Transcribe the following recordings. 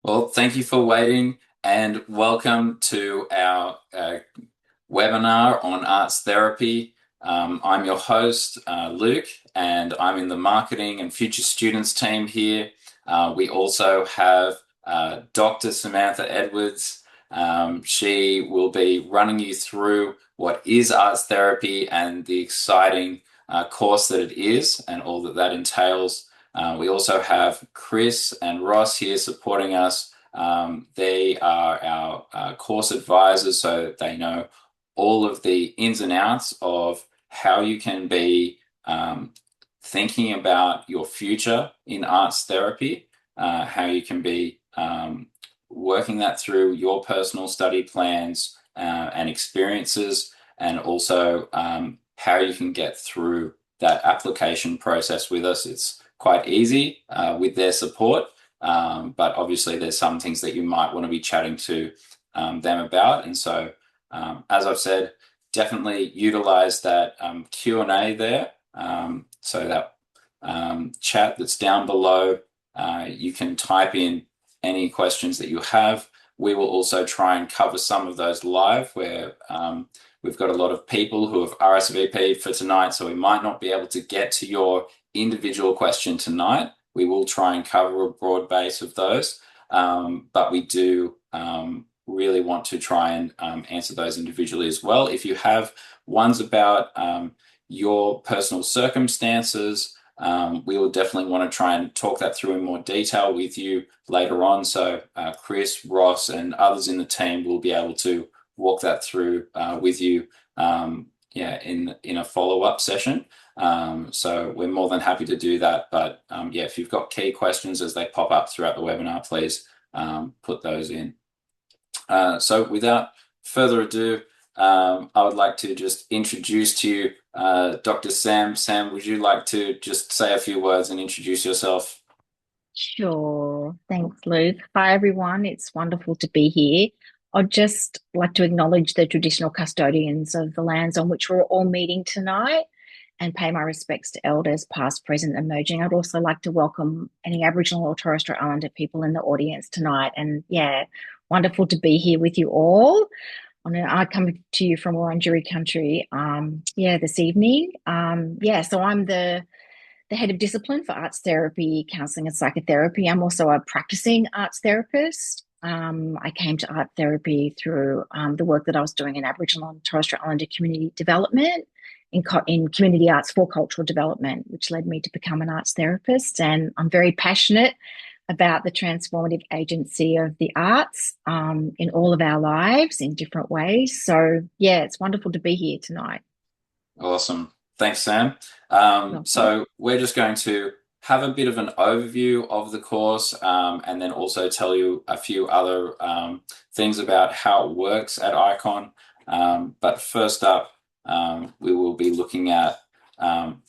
Well, thank you for waiting and welcome to our webinar on arts therapy. I'm your host, Luke, and I'm in the marketing and future students team here. We also have Dr. Samantha Edwards. She will be running you through what is arts therapy and the exciting course that it is and all that that entails. We also have Chris and Ross here supporting us. They are our course advisors, so they know all of the ins and outs of how you can be thinking about your future in arts therapy, how you can be working that through your personal study plans and experiences, and also how you can get through that application process with us. It's quite easy with their support, but obviously there's some things that you might want to be chatting to them about. And so, as I've said, definitely utilize that Q&A there. So that chat that's down below, you can type in any questions that you have. We will also try and cover some of those live where we've got a lot of people who have RSVP'd for tonight, so we might not be able to get to your individual question tonight. We will try and cover a broad base of those, but we do really want to try and answer those individually as well. If you have ones about your personal circumstances, we will definitely want to try and talk that through in more detail with you later on. So Chris, Ross, and others in the team will be able to walk that through with you in a follow-up session. So we're more than happy to do that. But if you've got key questions as they pop up throughout the webinar, please put those in. So without further ado, I would like to just introduce to you Dr. Sam. Sam, would you like to just say a few words and introduce yourself? Sure. Thanks, Luke. Hi, everyone. It's wonderful to be here. I'd just like to acknowledge the traditional custodians of the lands on which we're all meeting tonight and pay my respects to elders past, present, and emerging. I'd also like to welcome any Aboriginal or Torres Strait Islander people in the audience tonight. And wonderful to be here with you all. I come to you from Wurundjeri country, this evening. So I'm the head of discipline for arts therapy, counselling and psychotherapy. I'm also a practicing arts therapist. I came to art therapy through the work that I was doing in Aboriginal and Torres Strait Islander community development in community arts for cultural development, which led me to become an arts therapist. And I'm very passionate about the transformative agency of the arts in all of our lives in different ways. So, it's wonderful to be here tonight. Awesome. Thanks, Sam. Welcome. So we're just going to have a bit of an overview of the course and then also tell you a few other things about how it works at Ikon. But first up, we will be looking at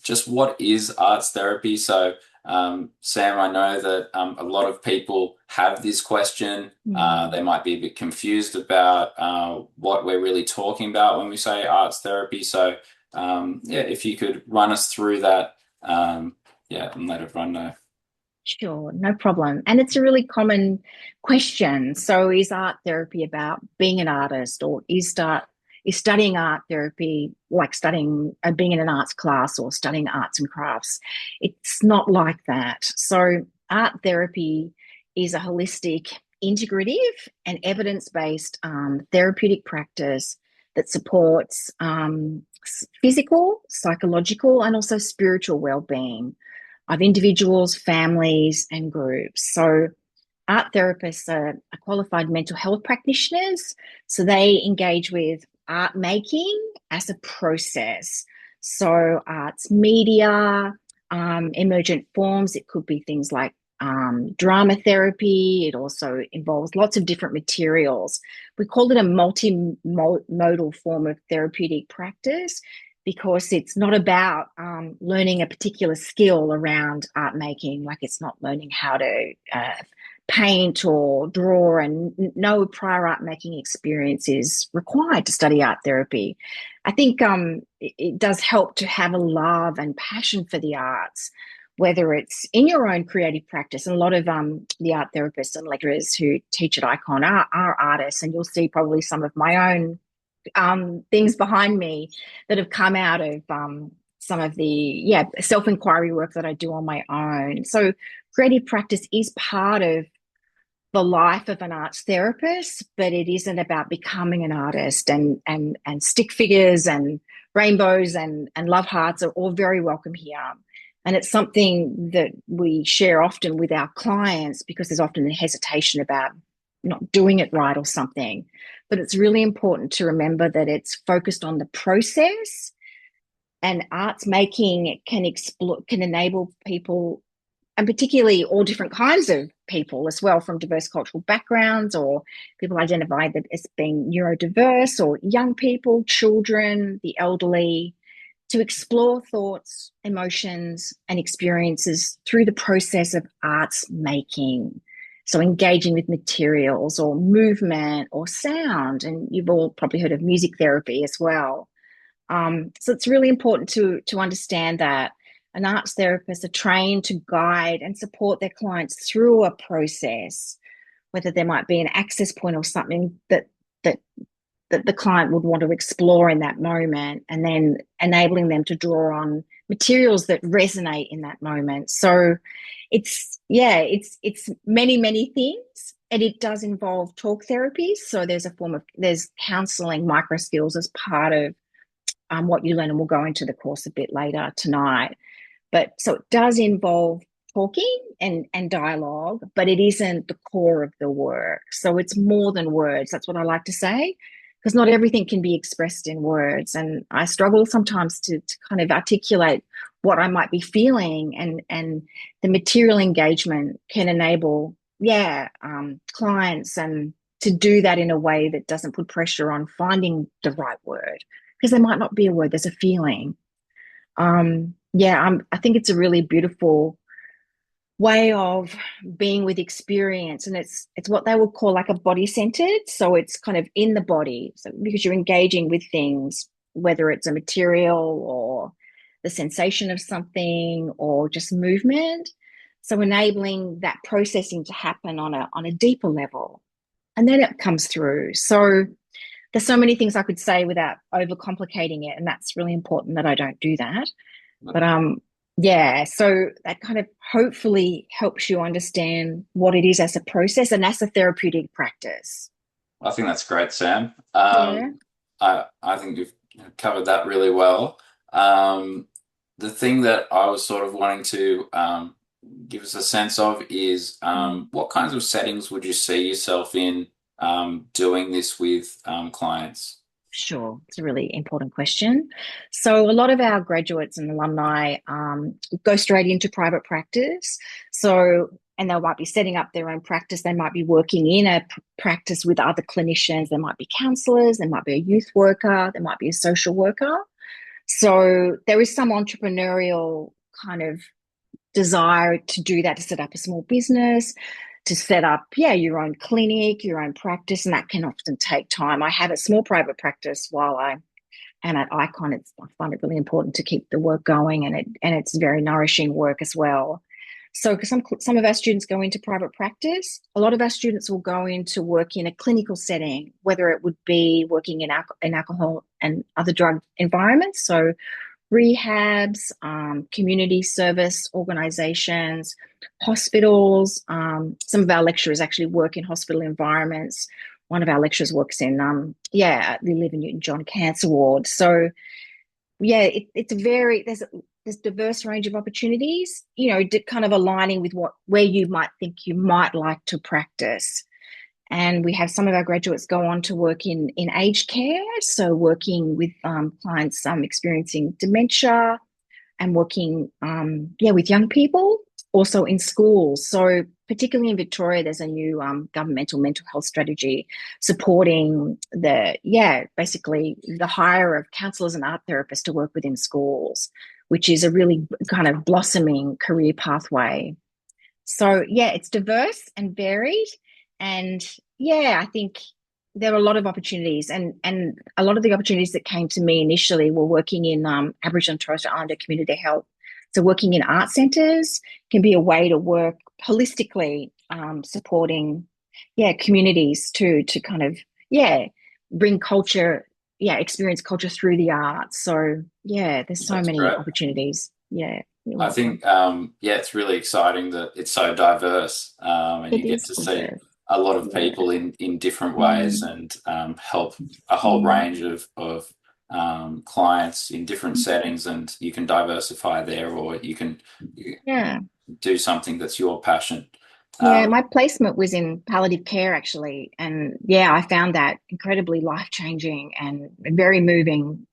just what is arts therapy. So Sam, I know that a lot of people have this question. They might be a bit confused about what we're really talking about when we say arts therapy. So if you could run us through that, and let everyone know. Sure, no problem. And it's a really common question. So, is art therapy about being an artist, or is studying art therapy like studying being in an arts class or studying arts and crafts? It's not like that. So, art therapy is a holistic, integrative, and evidence-based therapeutic practice that supports physical, psychological, and also spiritual well-being of individuals, families, and groups. So, art therapists are qualified mental health practitioners. So, they engage with art making as a process. So, arts media, emergent forms, it could be things like drama therapy. It also involves lots of different materials. We call it a multimodal form of therapeutic practice because it's not about learning a particular skill around art making, like it's not learning how to paint or draw, and no prior art making experience is required to study art therapy. I think it does help to have a love and passion for the arts, whether it's in your own creative practice. And a lot of the art therapists and lecturers who teach at Icon are artists, and you'll see probably some of my own things behind me that have come out of some of the self-inquiry work that I do on my own. So creative practice is part of the life of an arts therapist, but it isn't about becoming an artist. And stick figures and rainbows and love hearts are all very welcome here. And it's something that we share often with our clients because there's often a hesitation about not doing it right or something. But it's really important to remember that it's focused on the process, and arts making can enable people, and particularly all different kinds of people as well, from diverse cultural backgrounds or people identified as being neurodiverse, or young people, children, the elderly, to explore thoughts, emotions, and experiences through the process of arts making. So engaging with materials or movement or sound. And you've all probably heard of music therapy as well. So it's really important to understand that an arts therapist are trained to guide and support their clients through a process, whether there might be an access point or something that that the client would want to explore in that moment, and then enabling them to draw on materials that resonate in that moment. So it's many things, and it does involve talk therapies. So there's counseling micro skills as part of what you learn, and we'll go into the course a bit later tonight. But so it does involve talking and dialogue, but it isn't the core of the work. So it's more than words. That's what I like to say, because not everything can be expressed in words. And I struggle sometimes to kind of articulate what I might be feeling, and the material engagement can enable, clients and to do that in a way that doesn't put pressure on finding the right word, because there might not be a word, there's a feeling. I think it's a really beautiful way of being with experience, and it's what they would call like a body centered. So it's kind of in the body, so because you're engaging with things, whether it's a material or the sensation of something or just movement. So enabling that processing to happen on a deeper level, and then it comes through. So there's so many things I could say without overcomplicating it, and that's really important that I don't do that. But so that kind of hopefully helps you understand what it is as a process and as a therapeutic practice. I think that's great, Sam. Yeah, I think you've covered that really well. The thing that I was sort of wanting to give us a sense of is what kinds of settings would you see yourself in doing this with clients? sure. It's a really important question. So a lot of our graduates and alumni go straight into private practice. So, and they might be setting up their own practice. They might be working in a practice with other clinicians. There might be counselors. There might be a youth worker. There might be a social worker. So there is some entrepreneurial kind of desire to do that, to set up a small business, to set up, your own clinic, your own practice, and that can often take time. I have a small private practice while I am at Ikon. I find it really important to keep the work going, and it's very nourishing work as well. So some of our students go into private practice. A lot of our students will go into work in a clinical setting, whether it would be working in alcohol and other drug environments. So rehabs, community service organisations, hospitals. Some of our lecturers actually work in hospital environments. One of our lecturers works in, they live in Newton John Cancer Ward. So, there's diverse range of opportunities, kind of aligning with where you might think you might like to practice. And we have some of our graduates go on to work in aged care, so working with clients experiencing dementia, and working with young people, also in schools. So particularly in Victoria, there's a new governmental mental health strategy supporting basically the hire of counsellors and art therapists to work within schools, which is a really kind of blossoming career pathway. So it's diverse and varied. And I think there are a lot of opportunities, and a lot of the opportunities that came to me initially were working in Aboriginal and Torres Strait Islander community health So working in art centres can be a way to work holistically, supporting, communities to kind of, bring culture, experience culture through the arts. So there's so That's many great. opportunities. Yeah, you're I welcome. think, yeah, it's really exciting that it's so diverse, and you It get is to see diverse. a lot of Yeah. people in different ways Mm, and help a whole mm, range of clients in different settings, and you can diversify there, or you yeah. do something that's your passion. Yeah, Um, my placement was in palliative care actually. And yeah, I found that incredibly life-changing and a very moving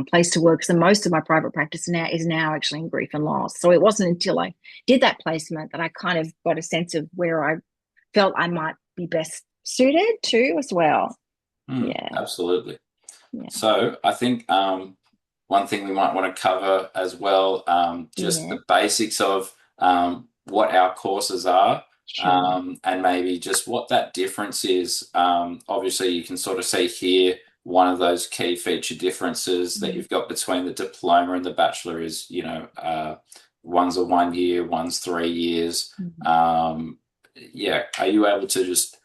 place to work. So most of my private practice now is now actually in grief and loss. So it wasn't until I did that placement that I kind of got a sense of where I felt I might be best suited to as well. Yeah, Absolutely. yeah, So I think one thing we might want to cover as well, just yeah, the basics of what our courses are, sure. and maybe just what that difference is. Obviously, you can sort of see here one of those key feature differences that Mm, you've got between the diploma and the bachelor is, one's a 1 year, one's 3 years. mm, Yeah, are you able to just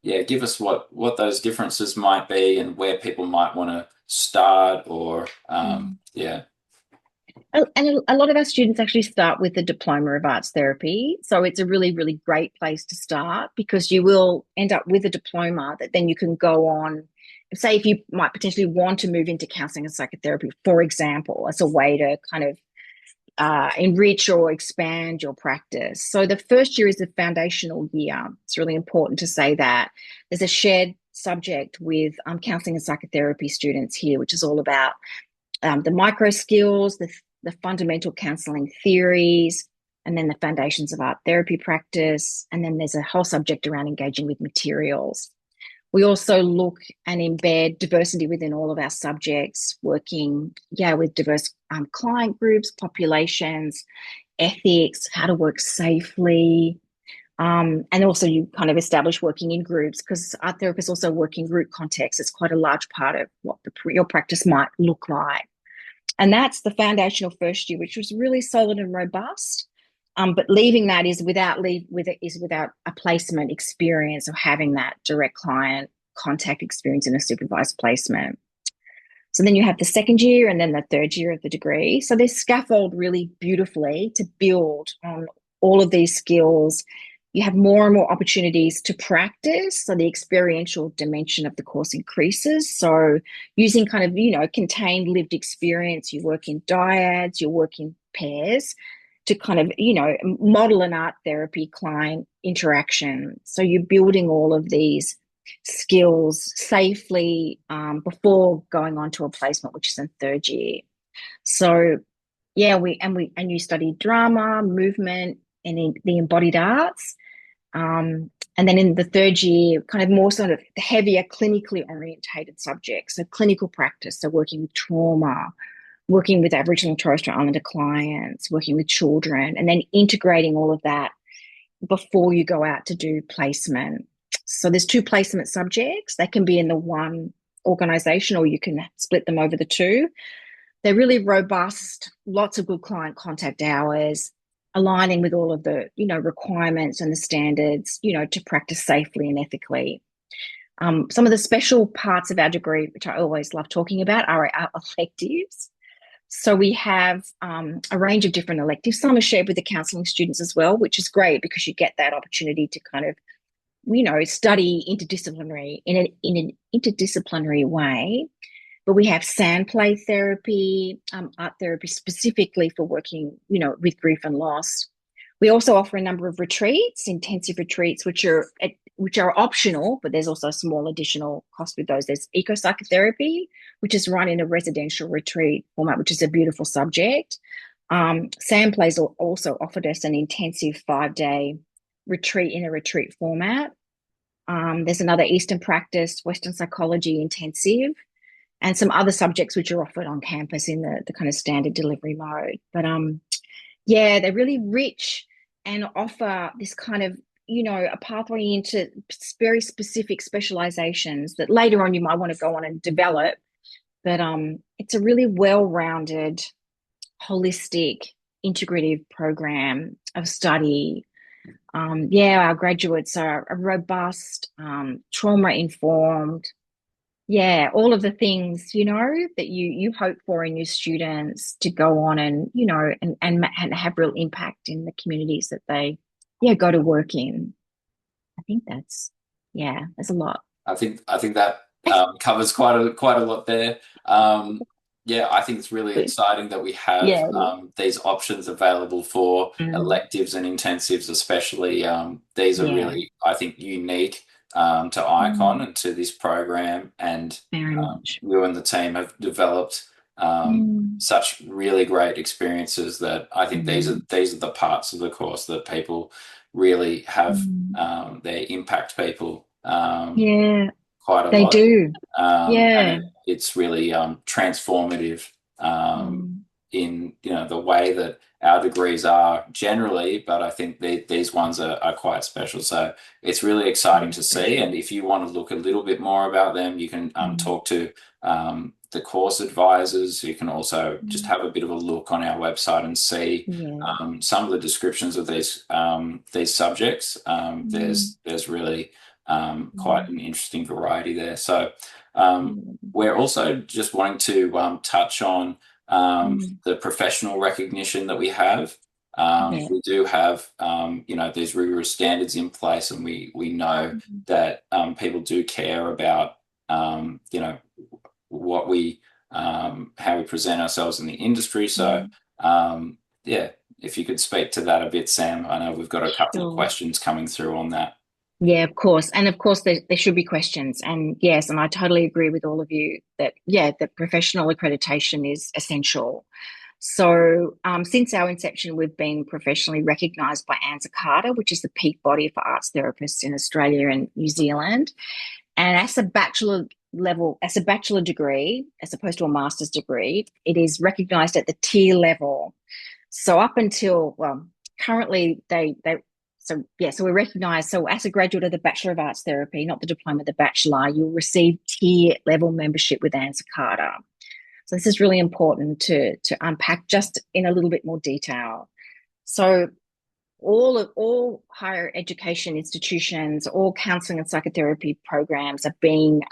yeah, give us what those differences might be and where people might want to start or mm. yeah. And a lot of our students actually start with the Diploma of Arts Therapy. So it's a really, really great place to start because you will end up with a diploma that then you can go on. Say, if you might potentially want to move into counseling and psychotherapy, for example, as a way to kind of enrich or expand your practice. So the first year is the foundational year. It's really important to say that there's a shared subject with counseling and psychotherapy students here, which is all about the micro skills, the fundamental counseling theories, and then the foundations of art therapy practice. And then there's a whole subject around engaging with materials. We also look and embed diversity within all of our subjects, working, with diverse client groups, populations, ethics, how to work safely. And also, you kind of establish working in groups because art therapists also work in group contexts. It's quite a large part of what your practice might look like. And that's the foundational first year, which was really solid and robust. But leaving that is without a placement experience or having that direct client contact experience in a supervised placement. So then you have the second year and then the third year of the degree. So they scaffold really beautifully to build on all of these skills. You have more and more opportunities to practice. So the experiential dimension of the course increases. So using kind of, contained lived experience, you work in dyads, you work in pairs to kind of, model an art therapy client interaction. So you're building all of these skills safely before going on to a placement, which is in third year. So and you study drama, movement, and in the embodied arts. And then in the third year, kind of more sort of heavier clinically orientated subjects. So clinical practice, so working with trauma, working with Aboriginal and Torres Strait Islander clients, working with children, and then integrating all of that before you go out to do placement. So there's two placement subjects. They can be in the one organization or you can split them over the two. They're really robust, lots of good client contact hours, aligning with all of the, requirements and the standards, to practice safely and ethically. Some of the special parts of our degree, which I always love talking about, are our electives. So we have a range of different electives. Some are shared with the counselling students as well, which is great because you get that opportunity to kind of, study interdisciplinary in an interdisciplinary way. But we have sand play therapy, art therapy specifically for working, with grief and loss. We also offer a number of retreats, intensive retreats, which are optional, but there's also a small additional cost with those. There's eco-psychotherapy, which is run in a residential retreat format, which is a beautiful subject. Sam Plays also offered us an intensive 5-day retreat in a retreat format. There's another Eastern practice, Western psychology intensive, and some other subjects which are offered on campus in the kind of standard delivery mode. But they're really rich and offer this kind of, a pathway into very specific specializations that later on you might want to go on and develop. But it's a really well-rounded, holistic, integrative program of study. Yeah, our graduates are robust, trauma informed. Yeah, all of the things, that you hope for in your students to go on and, and have real impact in the communities that they, go to work in. I think there's a lot. I think that covers quite a lot there. Yeah, I think it's really exciting that we have Yeah, it is. these options available for Mm, electives and intensives, especially. These are yeah, really, I think, unique to Icon mm, and to this program. And very much. you and the team have developed Mm, such really great experiences that I think mm, these are the parts of the course that people really have mm. their impact people Yeah, quite a they lot. do. And Yeah. it's really transformative Mm, in the way that our degrees are generally, but I think these ones are quite special. So it's really exciting to see. special. And if you want to look a little bit more about them, you can Mm, talk to the course advisors. You can also just mm, have a bit of a look on our website and see yeah. some of the descriptions of these subjects. Mm, There's really quite mm, an interesting variety there. So we're also just wanting to touch on mm, the professional recognition that we have. yeah. We do have, these rigorous standards in place, and we know Mm, that people do care about, what how we present ourselves in the industry. So, mm. yeah, if you could speak to that a bit, Sam. I know we've got a couple of Sure. questions coming through on that. Yeah, of course. And of course, there should be questions. And yes, and I totally agree with all of you that, that professional accreditation is essential. So, since our inception, we've been professionally recognised by ANZA Carter, which is the peak body for arts therapists in Australia and New Zealand. And as a bachelor degree, as opposed to a master's degree, it is recognised at the tier level. So up until, well, currently so we're recognised. So as a graduate of the Bachelor of Arts Therapy, not the diploma, the bachelor, you'll receive tier level membership with ANZA Carter. So this is really important to unpack just in a little bit more detail. So all higher education institutions, all counselling and psychotherapy programs are being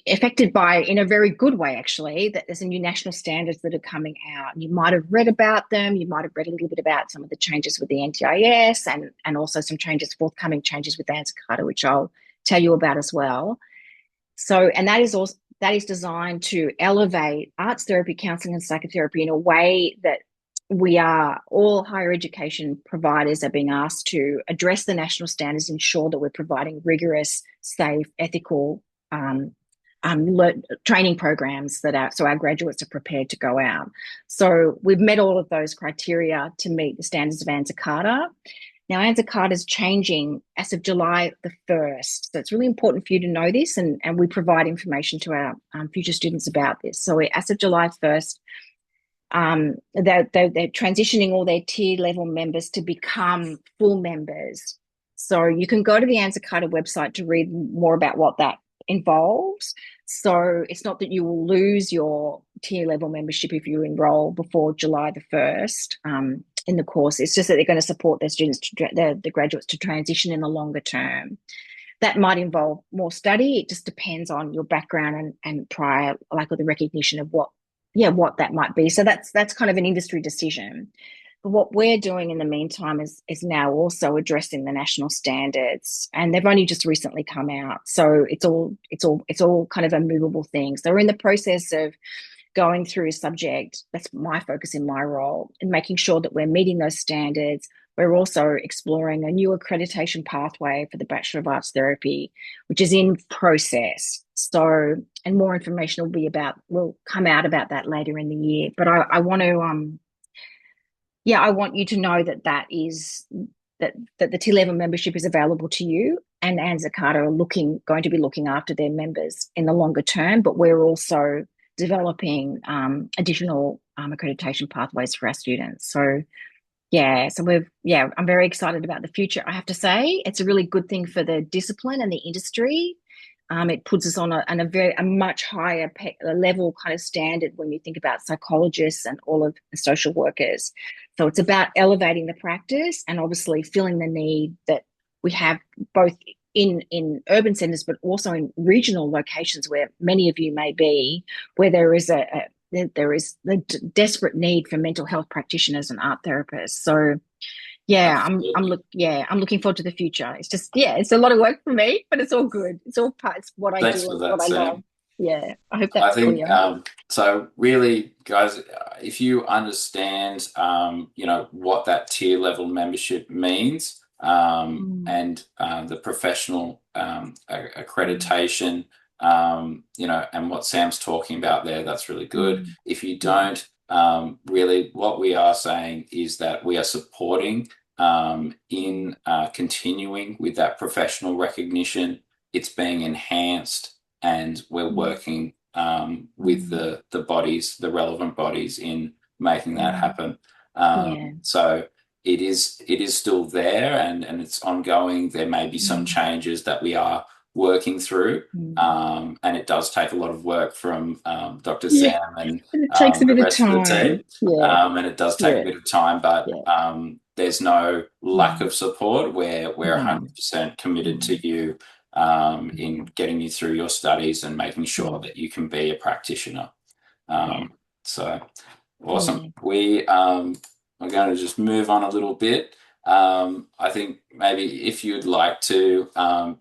affected by, in a very good way, actually, that there's a new national standards that are coming out. You might have read about them. You might have read a little bit about some of the changes with the NTIS and also some forthcoming changes with ANZA Carter, which I'll tell you about as well. So, and that is designed to elevate arts therapy, counselling, and psychotherapy in a way that all higher education providers are being asked to address the national standards, ensure that we're providing rigorous, safe, ethical training programs so our graduates are prepared to go out. So we've met all of those criteria to meet the standards of ANZA Carter. Now, ANZA Carter is changing as of July the 1st. So it's really important for you to know this, and we provide information to our future students about this. So as of July 1st, they're transitioning all their tier level members to become full members. So you can go to the ANZA Carter website to read more about what that involves. So it's not that you will lose your tier level membership if you enroll before July the 1st in the course. It's just that they're going to support their students, the graduates, to transition in the longer term. That might involve more study. It just depends on your background and prior, like, or the recognition of what that might be. So that's kind of an industry decision. But what we're doing in the meantime is now also addressing the national standards, and they've only just recently come out. So it's all kind of a movable thing. So we're in the process of going through a subject. That's my focus in my role, and making sure that we're meeting those standards. We're also exploring a new accreditation pathway for the Bachelor of Arts Therapy, which is in process. So, and more information will come out about that later in the year. But I want to, I want you to know that the T-level membership is available to you, and ANZA Carter are going to be looking after their members in the longer term. But we're also developing additional accreditation pathways for our students. So I'm very excited about the future. I have to say, it's a really good thing for the discipline and the industry. It puts us on a much higher level kind of standard when you think about psychologists and all of the social workers. So it's about elevating the practice and obviously filling the need that we have both in urban centres, but also in regional locations where many of you may be, where there is there is the desperate need for mental health practitioners and art therapists. So yeah, Absolutely. I'm looking forward to the future. It's just, yeah, it's a lot of work for me, but it's all good. It's all parts what I Thanks do for and what that, I love. Sam. Yeah, I hope I that's think clear. so. Really, guys, if you understand, what that tier level membership means, Mm, and the professional mm, accreditation, and what Sam's talking about there, that's really good. mm, If you yeah, don't, really, what we are saying is that we are supporting mm, in continuing with that professional recognition. It's being enhanced and we're mm, working with mm, the bodies, the relevant bodies in making that mm, happen. yeah, So it is still there and it's ongoing. There may be some mm, changes that we are working through. mm. And it does take a lot of work from Dr. Yeah, Sam and and it takes a the bit of rest of the time. team. Yeah, And it does take a yeah, bit of time, but yeah. there's no lack Mm, of support. We're no, 100% committed to mm, you in mm, getting you through your studies and making sure yeah, that you can be a practitioner. yeah, So awesome. yeah. We are going to just move on a little bit. I think maybe if you'd like to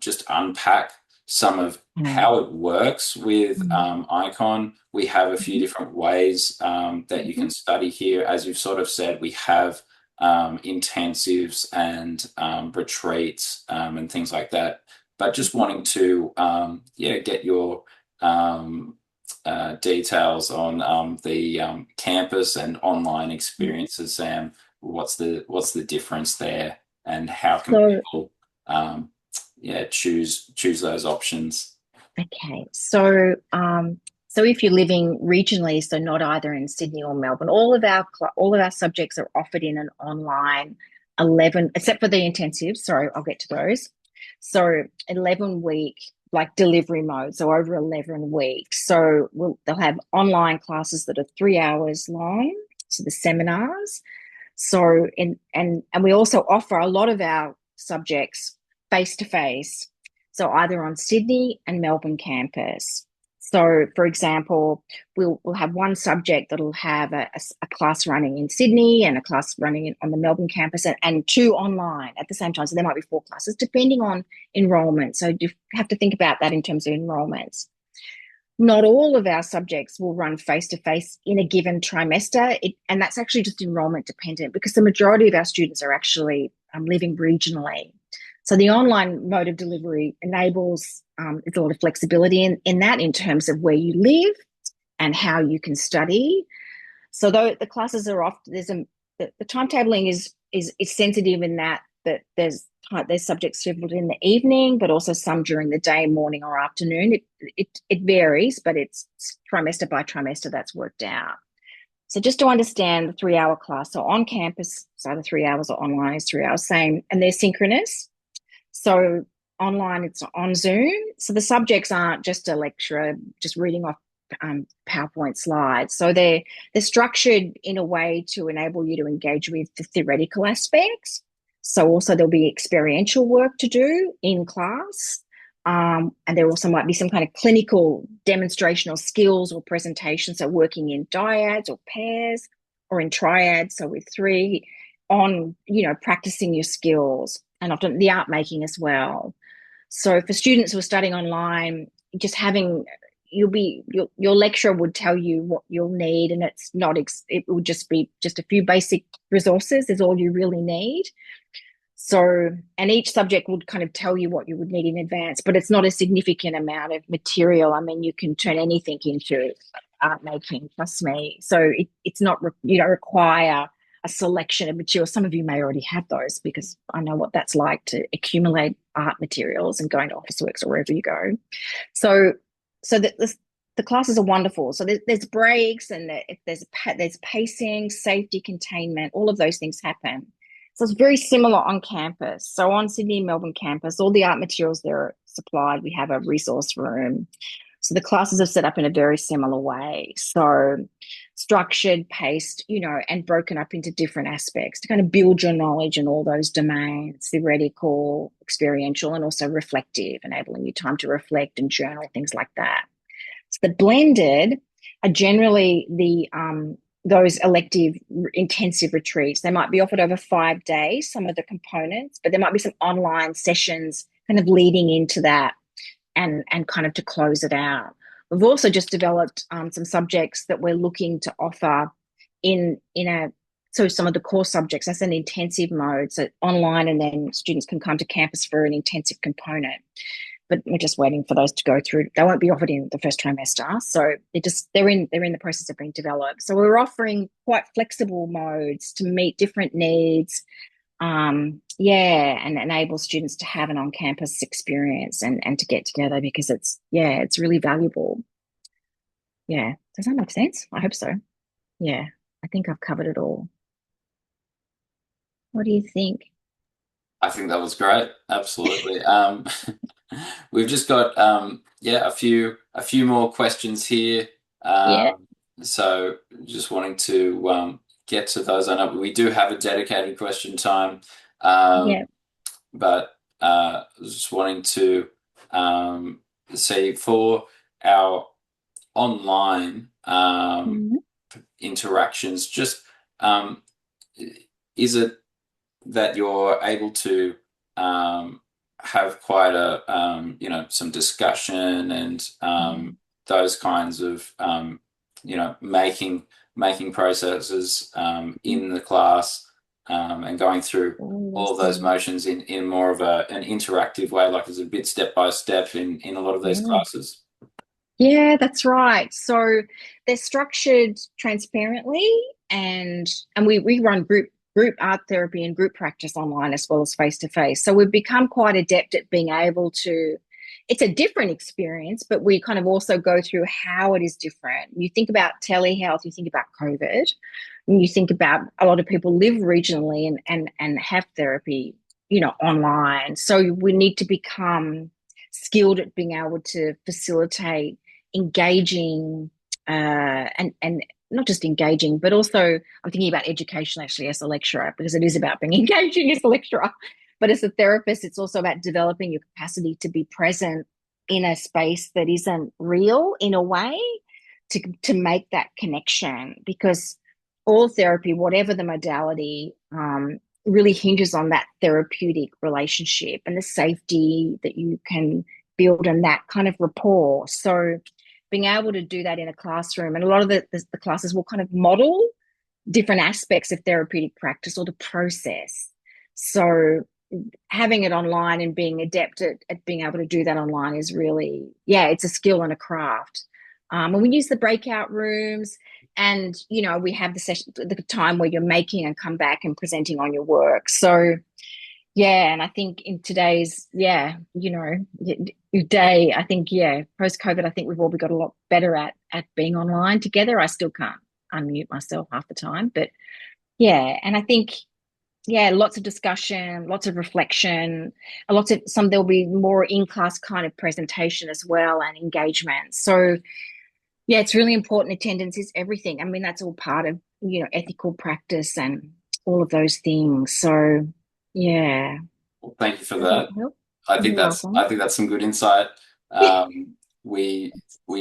just unpack some of Mm, how it works with mm, Icon, we have a few mhm, different ways that you mhm, can study here. As you've sort of said, we have intensives and retreats and things like that. But just mhm. wanting to, get your um, details on the campus and online Mhm. experiences, Sam. What's the difference there, and how can So, people, choose those options? okay. So if you're living regionally, so not either in Sydney or Melbourne, all of our subjects are offered in an online 11, except for the intensives. Sorry, I'll get to those. So 11-week like delivery mode, so over 11 weeks. So they'll have online classes that are 3 hours long. So the seminars. So and we also offer a lot of our subjects face to face. So either on Sydney and Melbourne campus. So, for example, we'll have one subject that'll have a class running in Sydney and a class running on the Melbourne campus, and two online at the same time. So there might be four classes depending on enrolment. So you have to think about that in terms of enrolments. Not all of our subjects will run face to face in a given trimester, and that's actually just enrolment dependent because the majority of our students are actually living regionally. So the online mode of delivery enables there's a lot of flexibility in that in terms of where you live and how you can study. So though the classes are off, the timetabling is sensitive in that there's subjects scheduled in the evening, but also some during the day, morning, or afternoon. It varies, but it's trimester by trimester that's worked out. So just to understand the 3 hour class, so on campus, it's either 3 hours or online is 3 hours, same, and they're synchronous. So online, it's on Zoom. So the subjects aren't just a lecturer just reading off PowerPoint slides. So they're structured in a way to enable you to engage with the theoretical aspects. So also there'll be experiential work to do in class. And there also might be some kind of clinical demonstrational skills or presentation. So working in dyads or pairs or in triads, so with three, on, practicing your skills and often the art making as well. So for students who are studying online, just having your lecturer would tell you what you'll need, and it's not it would just be just a few basic resources is all you really need. So, and each subject would kind of tell you what you would need in advance, but it's not a significant amount of material. I mean, you can turn anything into art making, trust me. So it's not, you don't require a selection of materials. Some of you may already have those because I know what that's like to accumulate art materials and going to Officeworks or wherever you go. So, the classes are wonderful. So there's breaks and there's pacing, safety, containment, all of those things happen. So it's very similar on campus. So on Sydney and Melbourne campus, all the art materials there are supplied. We have a resource room. So the classes are set up in a very similar way. So structured, paced, and broken up into different aspects to kind of build your knowledge in all those domains, theoretical, experiential, and also reflective, enabling you time to reflect and journal, things like that. So the blended are generally the those elective intensive retreats. They might be offered over 5 days, some of the components, but there might be some online sessions kind of leading into that and kind of to close it out. We've also just developed some subjects that we're looking to offer so some of the core subjects, that's an intensive mode, so online, and then students can come to campus for an intensive component. But we're just waiting for those to go through. They won't be offered in the first trimester, so they're in the process of being developed. So we're offering quite flexible modes to meet different needs, and enable students to have an on-campus experience and to get together, because it's really valuable. Yeah, does that make sense? I hope so. Yeah, I think I've covered it all. What do you think? I think that was great. Absolutely. We've just got a few more questions here. Yeah, So just wanting to get to those. I know we do have a dedicated question time, yeah. but just wanting to see for our online Mhm. interactions, just is it that you're able to have quite a some discussion and Mm. those kinds of making processes in the class and going through Oh, all of yes. those motions in more of an interactive way, like it's a bit step by step in a lot of these Yeah. classes. Yeah, that's right. So they're structured transparently, and we run group art therapy and group practice online as well as face to face. So we've become quite adept at being able to. It's a different experience, but we kind of also go through how it is different. You think about telehealth, you think about COVID, and you think about a lot of people live regionally and have therapy, online. So we need to become skilled at being able to facilitate engaging and not just engaging, but also I'm thinking about education actually as a lecturer, because it is about being engaging as a lecturer. But as a therapist, it's also about developing your capacity to be present in a space that isn't real in a way to make that connection, because all therapy, whatever the modality, really hinges on that therapeutic relationship and the safety that you can build and that kind of rapport. So being able to do that in a classroom, and a lot of the classes will kind of model different aspects of therapeutic practice or the process. So having it online and being adept at being able to do that online is really, it's a skill and a craft. And we use the breakout rooms, and we have the session, the time where you're making and come back and presenting on your work. So and I think in today's, day, I think, post COVID, I think we've all got a lot better at being online together. I still can't unmute myself half the time, but and I think, lots of discussion, lots of reflection, there'll be more in-class kind of presentation as well, and engagement. So it's really important. Attendance is everything. I mean, that's all part of, ethical practice and all of those things. So yeah. Well, thank you for Does that that. help? I think You're that's welcome. I think that's some good insight. Yeah. We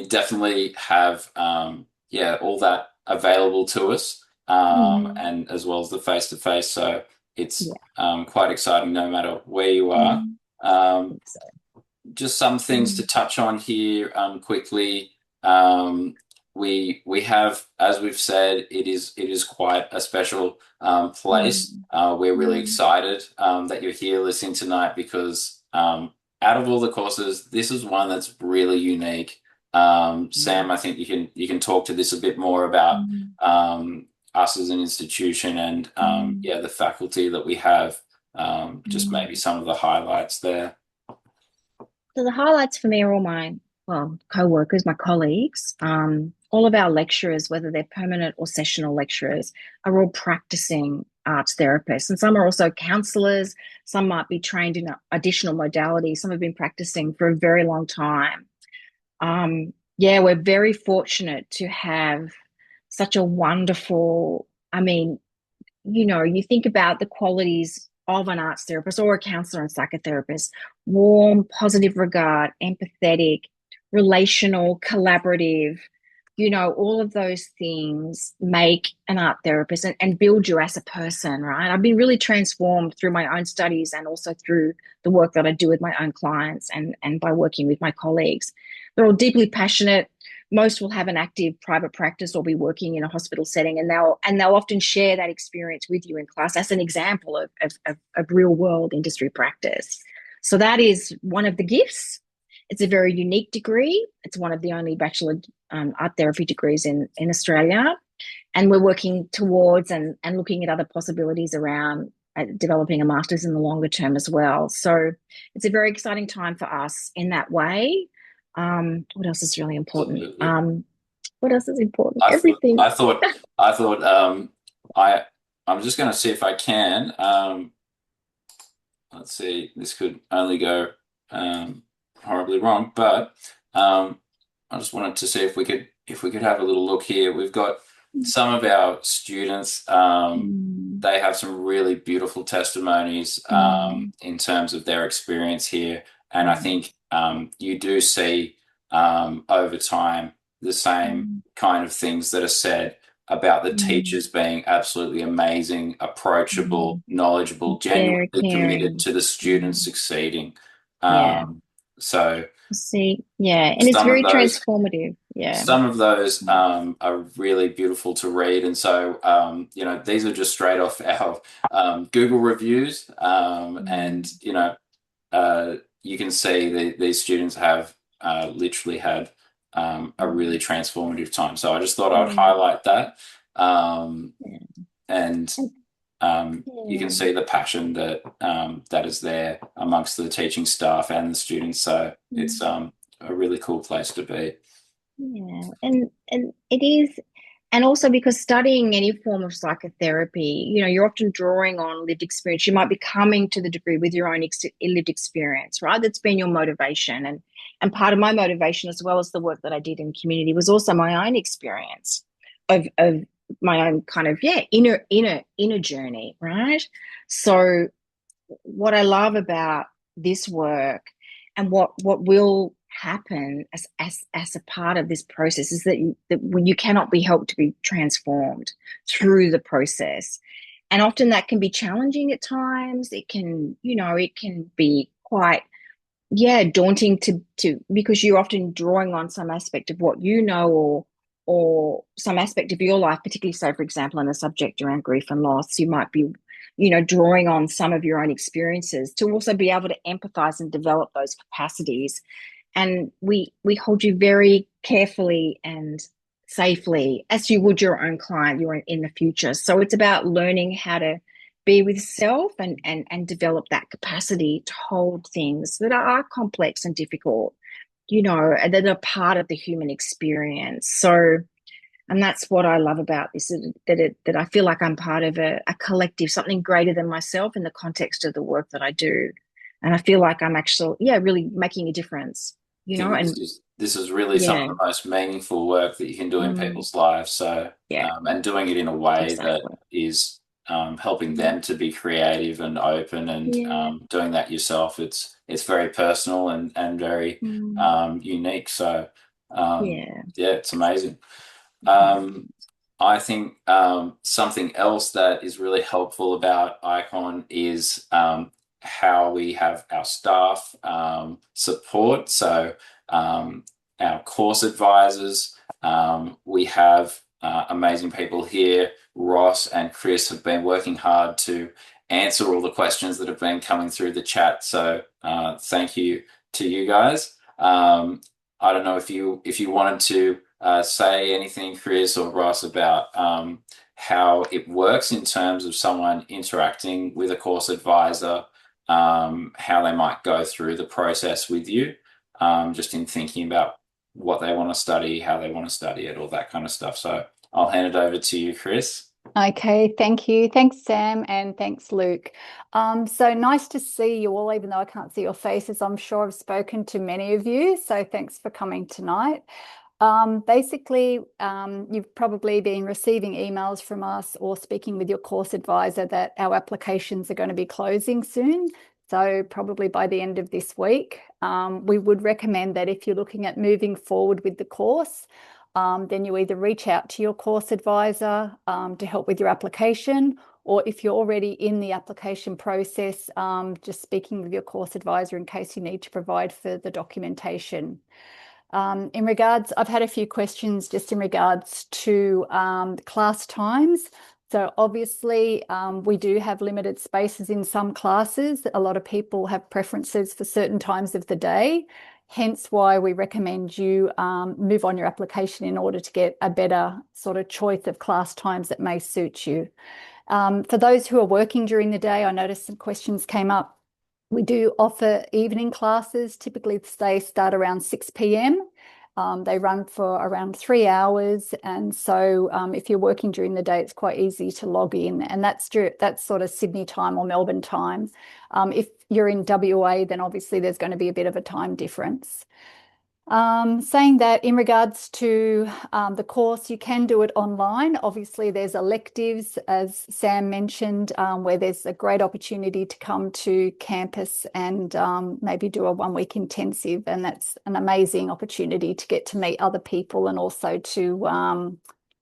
definitely have all that available to us, Mm. and as well as the face to face. So it's Yeah. quite exciting no matter where you are. Mm. I Um, think so. just some things to Mm. touch on here quickly. Um, we have, as we've said, it is quite a special place. Mm. We're really Mm. excited that you're here listening tonight, because out of all the courses, this is one that's really unique. Mm. Sam, I think you can talk to this a bit more about Mm. us as an institution and Mm. the faculty that we have. Just Mm. maybe some of the highlights there. So the highlights for me are all co-workers, my colleagues. All of our lecturers, whether they're permanent or sessional lecturers, are all practicing arts therapists, and some are also counselors. Some might be trained in additional modalities. Some have been practicing for a very long time. Yeah, we're very fortunate to have such a wonderful, I mean, you think about the qualities of an arts therapist or a counselor and psychotherapist: warm, positive regard, empathetic, relational, collaborative. All of those things make an art therapist and build you as a person, right? I've been really transformed through my own studies and also through the work that I do with my own clients and by working with my colleagues. They're all deeply passionate. Most will have an active private practice or be working in a hospital setting, and they'll often share that experience with you in class as an example of real world industry practice. So that is one of the gifts. It's a very unique degree. It's one of the only bachelor art therapy degrees in Australia, and we're working towards and looking at other possibilities around developing a master's in the longer term as well. So it's a very exciting time for us in that way. What else is really important? Absolutely. What else is important? I thought, Everything. I thought, I thought, I'm just going to see if I can. Let's see, this could only go horribly wrong, but I just wanted to see if we could have a little look here. We've got some of our students. They have some really beautiful testimonies in terms of their experience here, and I think you do see over time the same kind of things that are said about the teachers being absolutely amazing, approachable, knowledgeable, Very genuinely committed caring. to the students succeeding. Yeah. So See, yeah, and it's some of very those transformative. Yeah. some of those are really beautiful to read, and so these are just straight off our Google reviews, and you can see these students have literally had a really transformative time. So I just thought I would Yeah. highlight that, and you can Yeah. see the passion that is there amongst the teaching staff and the students. So it's a really cool place to be. Yeah, and it is, and also because studying any form of psychotherapy, you're often drawing on lived experience. You might be coming to the degree with your own lived experience, right? That's been your motivation, and part of my motivation, as well as the work that I did in community, was also my own experience of my own kind of inner journey, right? So what I love about this work and what will happen as a part of this process is that you cannot be helped to be transformed through the process. And often that can be challenging at times. It can be quite, yeah, daunting to because you're often drawing on some aspect of what you know, or some aspect of your life, particularly, say, for example, in a subject around grief and loss. You might be drawing on some of your own experiences to also be able to empathize and develop those capacities. And we hold you very carefully and safely, as you would your own client you're in the future. So it's about learning how to be with self and develop that capacity to hold things that are complex and difficult, and that are part of the human experience. So, and that's what I love about this, that I feel like I'm part of a collective, something greater than myself in the context of the work that I do. And I feel like I'm actually, yeah, really making a difference, I think this and is this is really some of yeah, the most meaningful work that you can do in mm, people's lives. So, yeah, and doing it in a way that exactly. is helping Mm, them to be creative and open, and yeah, doing that yourself. It's very personal and very mm, unique. So, yeah, yeah, it's amazing. mm, I think something else that is really helpful about Icon is how we have our staff support. So, um, our course advisors, we have amazing people here. Ross and Chris have been working hard to answer all the questions that have been coming through the chat. So, thank you to you guys. I don't know if you wanted to say anything, Chris or Ross, about how it works in terms of someone interacting with a course advisor, how they might go through the process with you, just in thinking about what they want to study, how they want to study it, all that kind of stuff. So I'll hand it over to you, Chris. Okay, thank you. Thanks, Sam, and thanks, Luke. So nice to see you all, even though I can't see your faces. I'm sure I've spoken to many of you, so thanks for coming tonight. You've probably been receiving emails from us or speaking with your course advisor that our applications are going to be closing soon. So probably by the end of this week. We would recommend that if you're looking at moving forward with the course, then you either reach out to your course advisor to help with your application, or if you're already in the application process, just speaking with your course advisor in case you need to provide further documentation. I've had a few questions just in regards to class times. So obviously, we do have limited spaces in some classes. A lot of people have preferences for certain times of the day, hence why we recommend you move on your application in order to get a better sort of choice of class times that may suit you. For those who are working during the day, I noticed some questions came up. We do offer evening classes. Typically, they start around 6 p.m. They run for around 3 hours. And so if you're working during the day, it's quite easy to log in. And that's sort of Sydney time or Melbourne time. If you're in WA, then obviously there's going to be a bit of a time difference. Saying that in regards to the course, you can do it online. Obviously, there's electives, as Sam mentioned, where there's a great opportunity to come to campus and maybe do a 1 week intensive. And that's an amazing opportunity to get to meet other people and also to,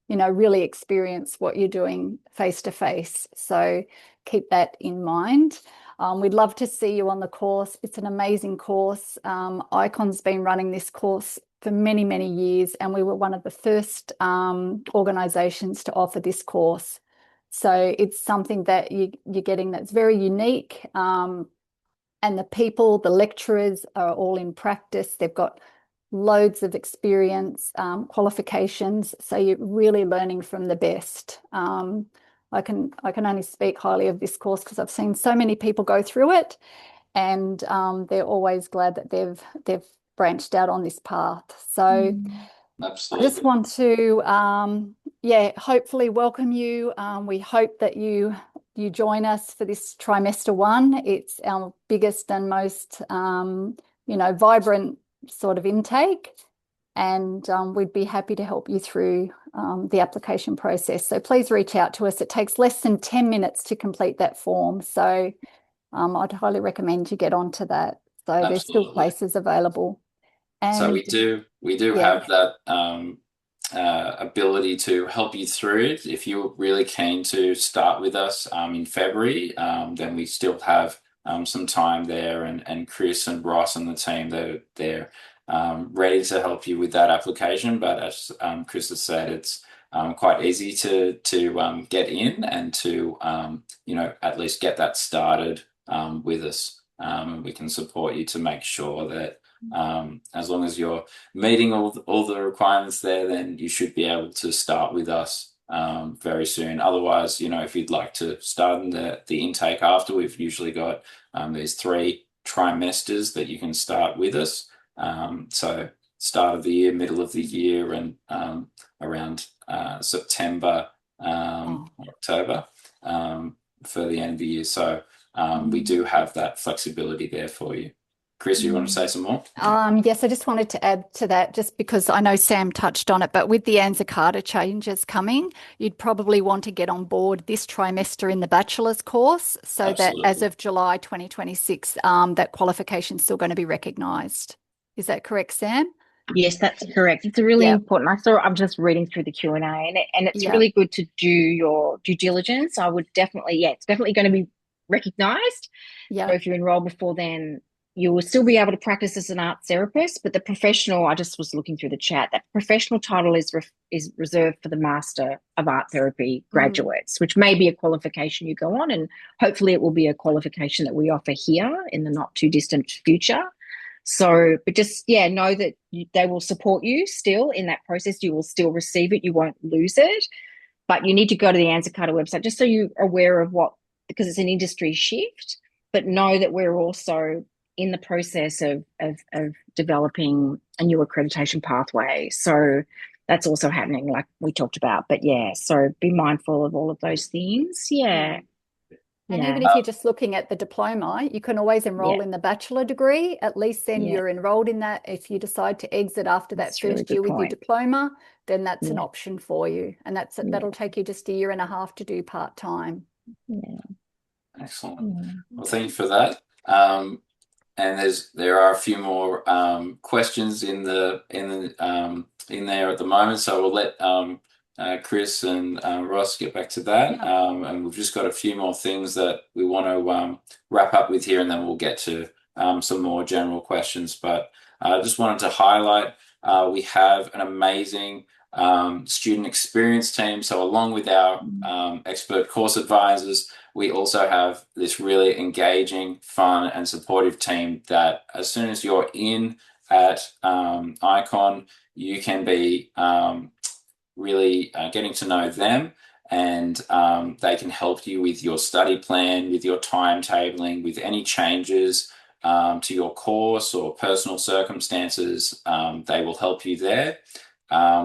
really experience what you're doing face to face. So keep that in mind. We'd love to see you on the course. It's an amazing course. Ikon's been running this course for many, many years, and we were one of the first organisations to offer this course. So it's something that you're getting that's very unique. And the people, the lecturers are all in practice. They've got loads of experience, qualifications. So you're really learning from the best. I can only speak highly of this course because I've seen so many people go through it, and they're always glad that they've branched out on this path. So I just Absolutely. want to hopefully welcome you. We hope that you join us for this trimester one. It's our biggest and most vibrant sort of intake. And we'd be happy to help you through the application process. So please reach out to us. It takes less than 10 minutes to complete that form. So I'd highly recommend you get onto that. So there's still Absolutely. places available. So And we do yeah, have that ability to help you through it. If you're really keen to start with us in February, then we still have some time there, and Chris and Ross and the team, they're ready to help you with that application. But as Chris has said, it's quite easy to get in and to at least get that started with us. And we can support you to make sure that as long as you're meeting all the requirements there, then you should be able to start with us very soon. Otherwise, if you'd like to start in the intake after, we've usually got these 3 trimesters that you can start with us. So start of the year, middle of the year, and around September, October for the end of the year. So we do have that flexibility there for you. Chris, you want to say some more? yes, I just wanted to add to that, just because I know Sam touched on it, but with the ANZA Carter changes coming, you'd probably want to get on board this trimester in the bachelor's course so that as Absolutely. of July 2026, that qualification is still going to be recognised. Is that correct, Sam? Yes, that's correct. It's a really Yeah, important. I'm just reading through the Q&A, and it's yeah, really good to do your due diligence. I would definitely, yeah, it's definitely going to be recognised. yeah. So if you enroll before then, you will still be able to practice as an art therapist. But the professional, I just was looking through the chat, that professional title is reserved for the Master of Art Therapy Mm, graduates, which may be a qualification you go on, and hopefully it will be a qualification that we offer here in the not too distant future. So, but just, yeah, know that they will support you still in that process. You will still receive it. You won't lose it. But you need to go to the ANZA Carter website just so you're aware of because it's an industry shift, but know that we're also in the process of developing a new accreditation pathway. So that's also happening, like we talked about. But yeah, so be mindful of all of those things. Yeah. And Yeah. even if you're just looking at the diploma, you can always enroll Yeah. in the bachelor degree. At least then Yeah. you're enrolled in that. If you decide to exit after that That's a really first year good with your point. diploma, then that's an Yeah. option for you. And Yeah. that'll take you just a year and a half to do part-time. Yeah. Excellent. Yeah. Well, thank you for that. And there are a few more questions in there at the moment, so we'll let Chris and Ross get back to that. And we've just got a few more things that we want to wrap up with here, and then we'll get to some more general questions. But I just wanted to highlight we have an amazing student experience team. So along with our expert course advisors, we also have this really engaging, fun, and supportive team that as soon as you're in at Ikon, you can be really getting to know them, and they can help you with your study plan, with your timetabling, with any changes to your course or personal circumstances. They will help you there.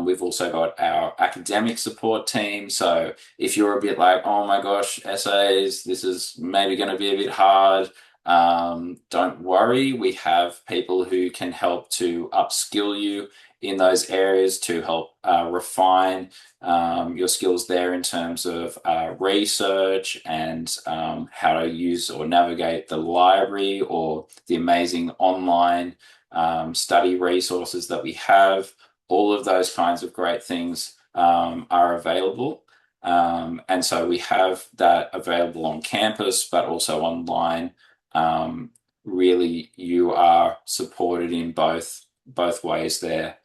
We've also got our academic support team. So if you're a bit like, oh my gosh, essays, this is maybe going to be a bit hard, don't worry. We have people who can help to upskill you in those areas to help refine your skills there in terms of research and how to use or navigate the library or the amazing online study resources that we have. All of those kinds of great things are available. And so we have that available on campus, but also online. Really, you are supported in both ways there.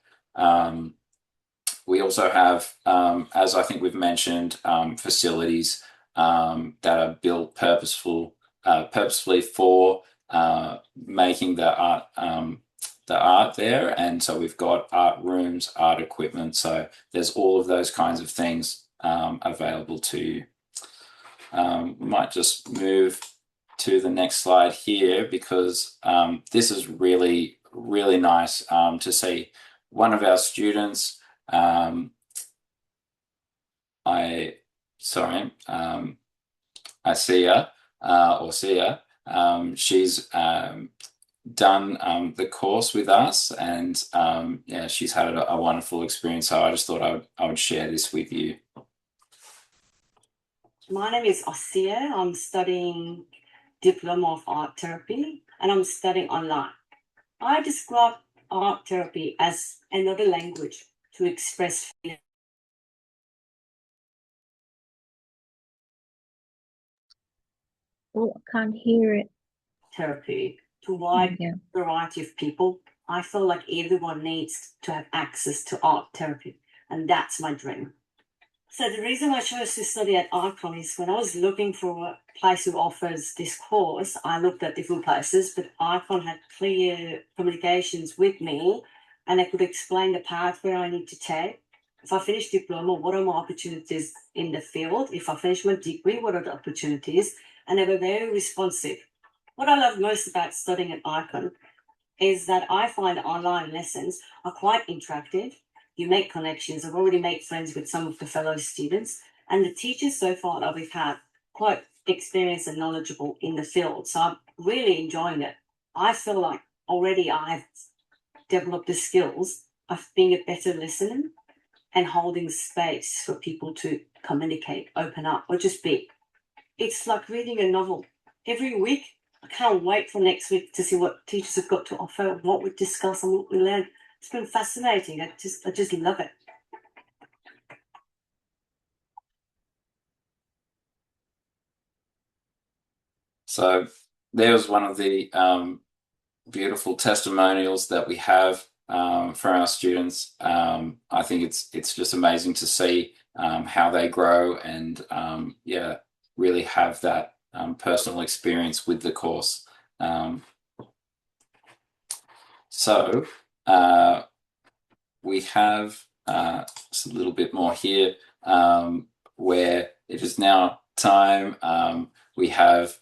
We also have, as I think we've mentioned, facilities that are built purposefully for making the art there. And so we've got art rooms, art equipment. So there's all of those kinds of things available to you. We might just move to the next slide here because this is really, really nice to see. One of our students, Sia, she's done the course with us, and yeah, she's had a wonderful experience. So I just thought I would share this with you. My name is Asia. I'm studying Diploma of Art Therapy, and I'm studying online. I describe art therapy as another language to express feeling. Oh, I can't hear it. Therapy to a wide variety of people. I feel like everyone needs to have access to art therapy, and that's my dream. So the reason I chose to study at Ikon is when I was looking for a place who offers this course, I looked at different places, but Ikon had clear communications with me, and I could explain the pathway I need to take. If I finish diploma, what are my opportunities in the field? If I finish my degree, what are the opportunities? And they were very responsive. What I love most about studying at Ikon is that I find online lessons are quite interactive. You make connections. I've already made friends with some of the fellow students, and the teachers so far that we've had quite experienced and knowledgeable in the field. So I'm really enjoying it. I feel like already I've developed the skills of being a better listener and holding space for people to communicate, open up, or just be. It's like reading a novel. Every week, I can't wait for next week to see what teachers have got to offer, what we discuss, and what we learn. It's been fascinating. I just love it. So there's one of the beautiful testimonials that we have for our students. I think it's just amazing to see how they grow and yeah, really have that personal experience with the course. So we have just a little bit more here where it is now time. We have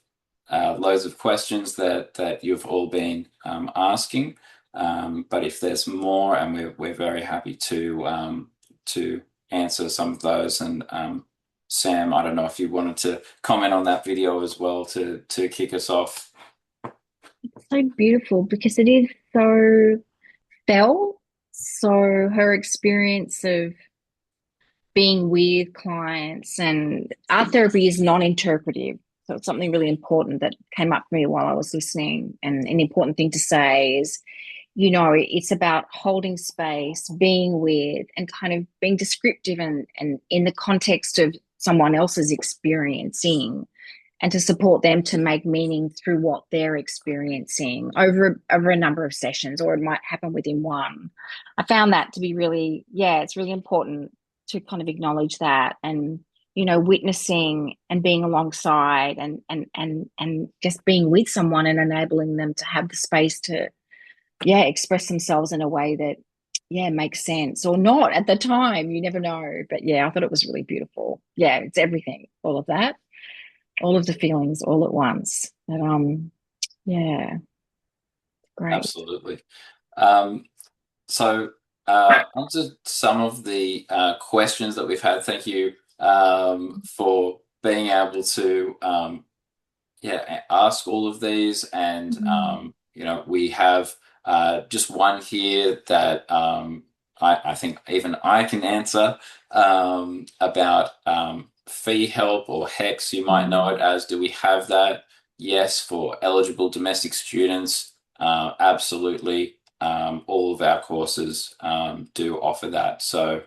loads of questions that you've all been asking, but if there's more, and we're very happy to to answer some of those. And Sam, I don't know if you wanted to comment on that video as well to kick us off. It's so beautiful because it is so felt. So her experience of being with clients, and art therapy is non-interpretive. So it's something really important that came up for me while I was listening. And an important thing to say is, you know, it's about holding space, being with, and kind of being descriptive and in the context of someone else's experiencing, and to support them to make meaning through what they're experiencing over a number of sessions, or it might happen within one. I found that to be really, it's really important to kind of acknowledge that, and, you know, witnessing and being alongside and just being with someone and enabling them to have the space to express themselves in a way that makes sense, or not at the time, you never know. But I thought it was really beautiful. It's everything, all of that, all of the feelings all at once. But great. Absolutely. So onto some of the questions that we've had. Thank you for being able to ask all of these. And you know, we have just one here that I think even I can answer about fee help, or HEX, you might know it as. Do we have that? Yes, for eligible domestic students, absolutely. All of our courses do offer that. So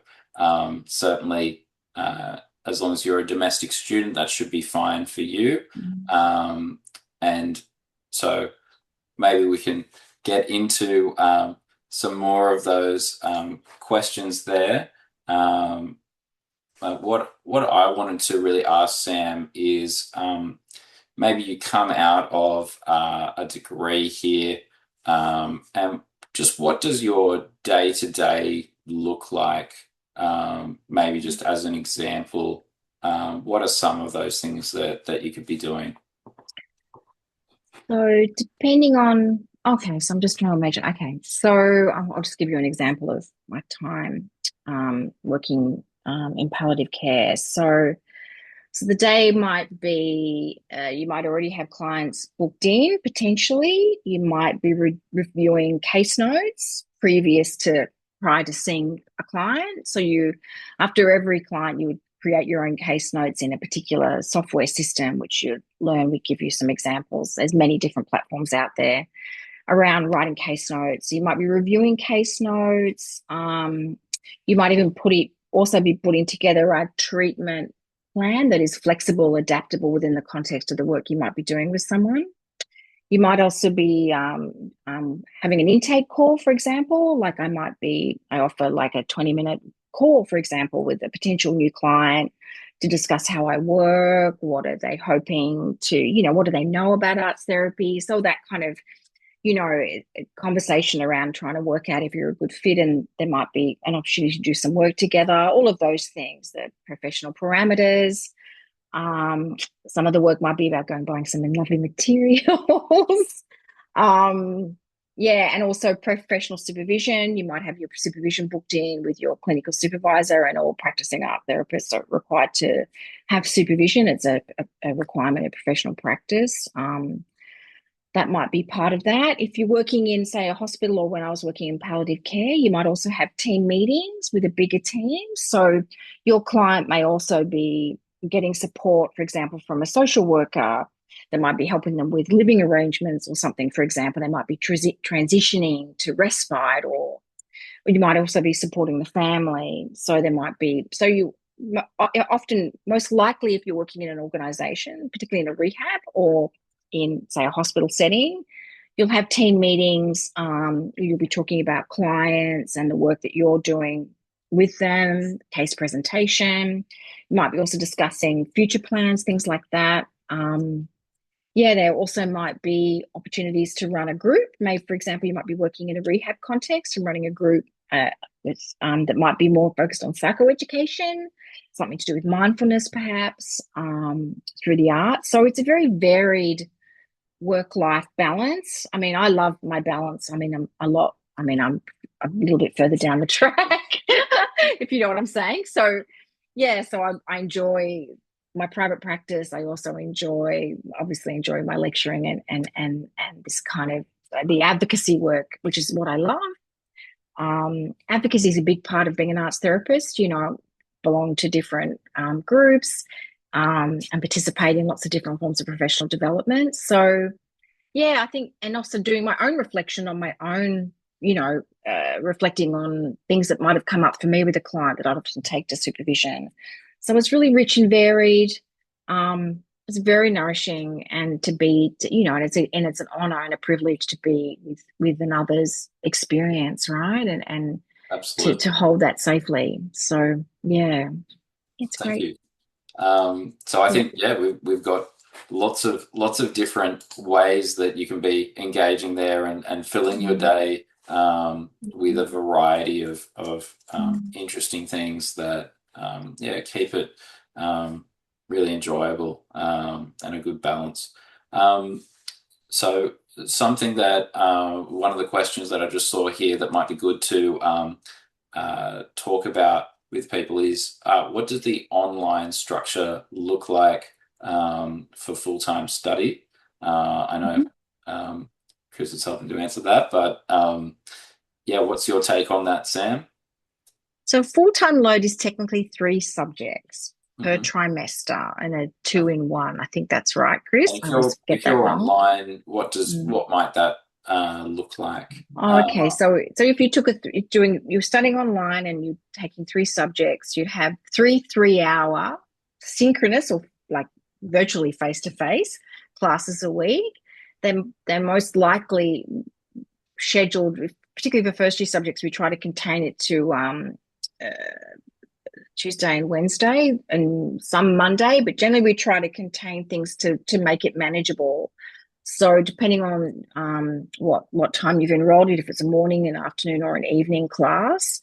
certainly, as long as you're a domestic student, that should be fine for you. And so maybe we can get into some more of those questions there. What I wanted to really ask Sam is, maybe you come out of a degree here, and just what does your day-to-day look like? Maybe just as an example, what are some of those things that you could be doing? So depending on, so I'm just trying to imagine. Okay, so I'll just give you an example of my time working in palliative care. So the day might be, you might already have clients booked in, potentially. You might be reviewing case notes prior to seeing a client. So after every client, you would create your own case notes in a particular software system, which you learn. We give you some examples. There's many different platforms out there around writing case notes. You might be reviewing case notes. You might even also be putting together a treatment plan that is flexible, adaptable within the context of the work you might be doing with someone. You might also be having an intake call, for example. Like I offer like a 20-minute call, for example, with a potential new client to discuss how I work, what are they hoping to, what do they know about arts therapy? So that kind of, conversation around trying to work out if you're a good fit, and there might be an opportunity to do some work together, all of those things, the professional parameters. Some of the work might be about going buying some lovely materials. And also professional supervision. You might have your supervision booked in with your clinical supervisor, and all practicing art therapists are required to have supervision. It's a requirement of professional practice. That might be part of that. If you're working in, say, a hospital, or when I was working in palliative care, you might also have team meetings with a bigger team. So your client may also be getting support, for example, from a social worker that might be helping them with living arrangements or something. For example, they might be transitioning to respite, or you might also be supporting the family. So there might be, often, most likely, if you're working in an organisation, particularly in a rehab or in, say, a hospital setting, you'll have team meetings. You'll be talking about clients and the work that you're doing with them, case presentation. You might be also discussing future plans, things like that. There also might be opportunities to run a group. Maybe, for example, you might be working in a rehab context and running a group that might be more focused on psychoeducation, something to do with mindfulness, perhaps, through the arts. So it's a very varied work-life balance. I mean, I love my balance. I mean, I'm a little bit further down the track if you know what I'm saying. So yeah, so I enjoy my private practice. I also obviously enjoy my lecturing and this kind of the advocacy work, which is what I love. Advocacy is a big part of being an arts therapist. You know, belong to different groups and participate in lots of different forms of professional development. So yeah, I think, and also doing my own reflection on my own, you know, reflecting on things that might have come up for me with a client that I'd often take to supervision. So it's really rich and varied. It's very nourishing, and you know, and it's an honor and a privilege to be with another's experience, right? And Absolutely. to hold that safely. So yeah, it's Thank great. you. So I think, we've got lots of different ways that you can be engaging there and filling your day with a variety of interesting things that keep it really enjoyable and a good balance. So something that one of the questions that I just saw here that might be good to talk about with people is what does the online structure look like for full-time study? I know Chris is helping to answer that, but what's your take on that, Sam? So full-time load is technically 3 subjects per trimester and a 2-in-1. I think that's right, Chris. And I always get if that you're wrong. online, what might that look like? Okay, so if you took you're studying online and you're taking 3 subjects, you'd have 3-hour synchronous or like virtually face-to-face classes a week. Then they're most likely scheduled, particularly for first year subjects. We try to contain it to Tuesday and Wednesday and some Monday, but generally we try to contain things to make it manageable. So depending on what time you've enrolled in, if it's a morning, an afternoon, or an evening class,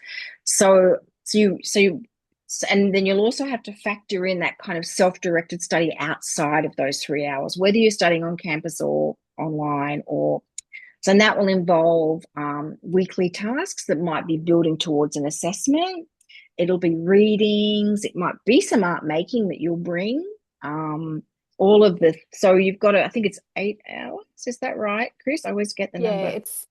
and then you'll also have to factor in that kind of self-directed study outside of those 3 hours, whether you're studying on campus or online, and that will involve weekly tasks that might be building towards an assessment. It'll be readings. It might be some art making that you'll bring. So you've got I think it's 8 hours. Is that right, Chris? I always get the number. It's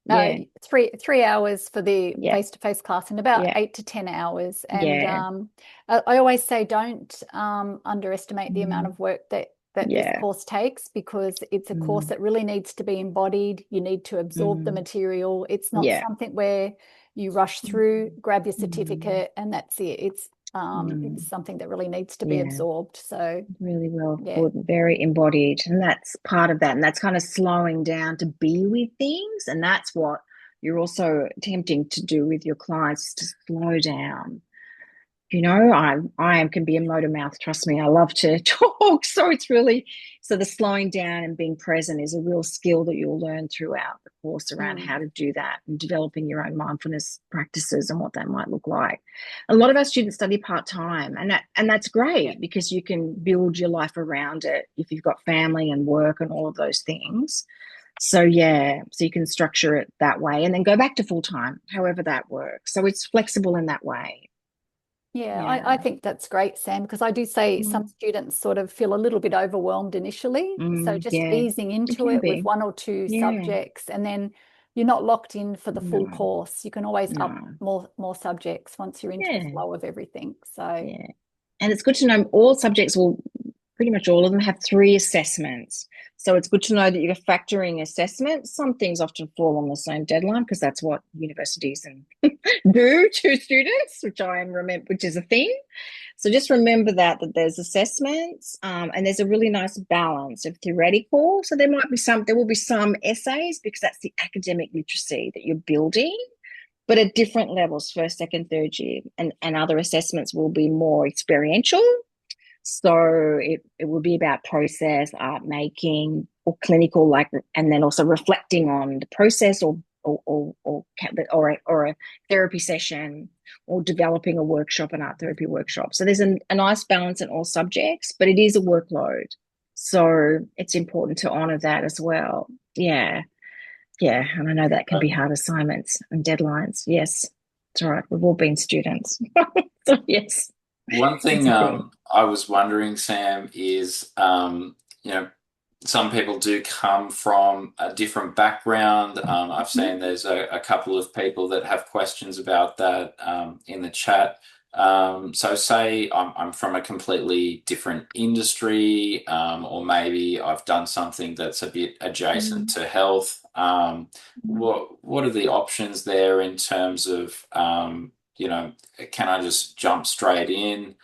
3 hours for the face-to-face class and about 8 to 10 hours. And I always say don't underestimate the amount of work that this course takes, because it's a course that really needs to be embodied. You need to absorb the material. It's not something where you rush through, grab your certificate, and that's it. It's something that really needs to be absorbed. So really well put, very embodied, and that's part of that. And that's kind of slowing down to be with things, and that's what you're also attempting to do with your clients, to slow down. You know, I can be a motor mouth, trust me. I love to talk. So the slowing down and being present is a real skill that you'll learn throughout the course around how to do that, and developing your own mindfulness practices and what that might look like. A lot of our students study part-time, and that's great because you can build your life around it if you've got family and work and all of those things. So you can structure it that way and then go back to full-time, however that works. So it's flexible in that way. I think that's great, Sam, because I do say some students sort of feel a little bit overwhelmed initially. So just easing into it with 1 or 2 subjects, and then you're not locked in for the full course. You can always up more subjects once you're into the flow of everything. So and it's good to know all subjects pretty much all of them have 3 assessments. So it's good to know that you're factoring assessments. Some things often fall on the same deadline because that's what universities do to students, which is a thing. So just remember that there's assessments and there's a really nice balance of theoretical. So there will be some essays because that's the academic literacy that you're building, but at different levels, first, second, third year, and other assessments will be more experiential. So it will be about process, art making, or clinical, and then also reflecting on the process, or a therapy session, or developing a workshop, an art therapy workshop. So there's a nice balance in all subjects, but it is a workload. So it's important to honour that as well. Yeah. And I know that can be hard assignments and deadlines. Yes. It's all right. We've all been students. So yes, One it's thing a thing. I was wondering, Sam, is you know, some people do come from a different background. I've seen there's a couple of people that have questions about that in the chat. So say I'm from a completely different industry, or maybe I've done something that's a bit adjacent to health. What are the options there in terms of can I just jump straight in?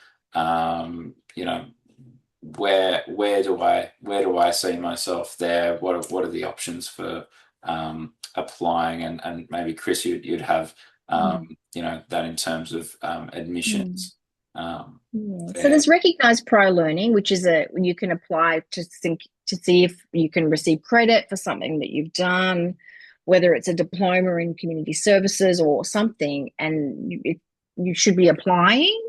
Where do I see myself there? What are the options for applying? And maybe Chris, you'd have that in terms of admissions. So there's recognized prior learning, which is you can apply to see if you can receive credit for something that you've done, whether it's a diploma in community services or something, and you should be applying.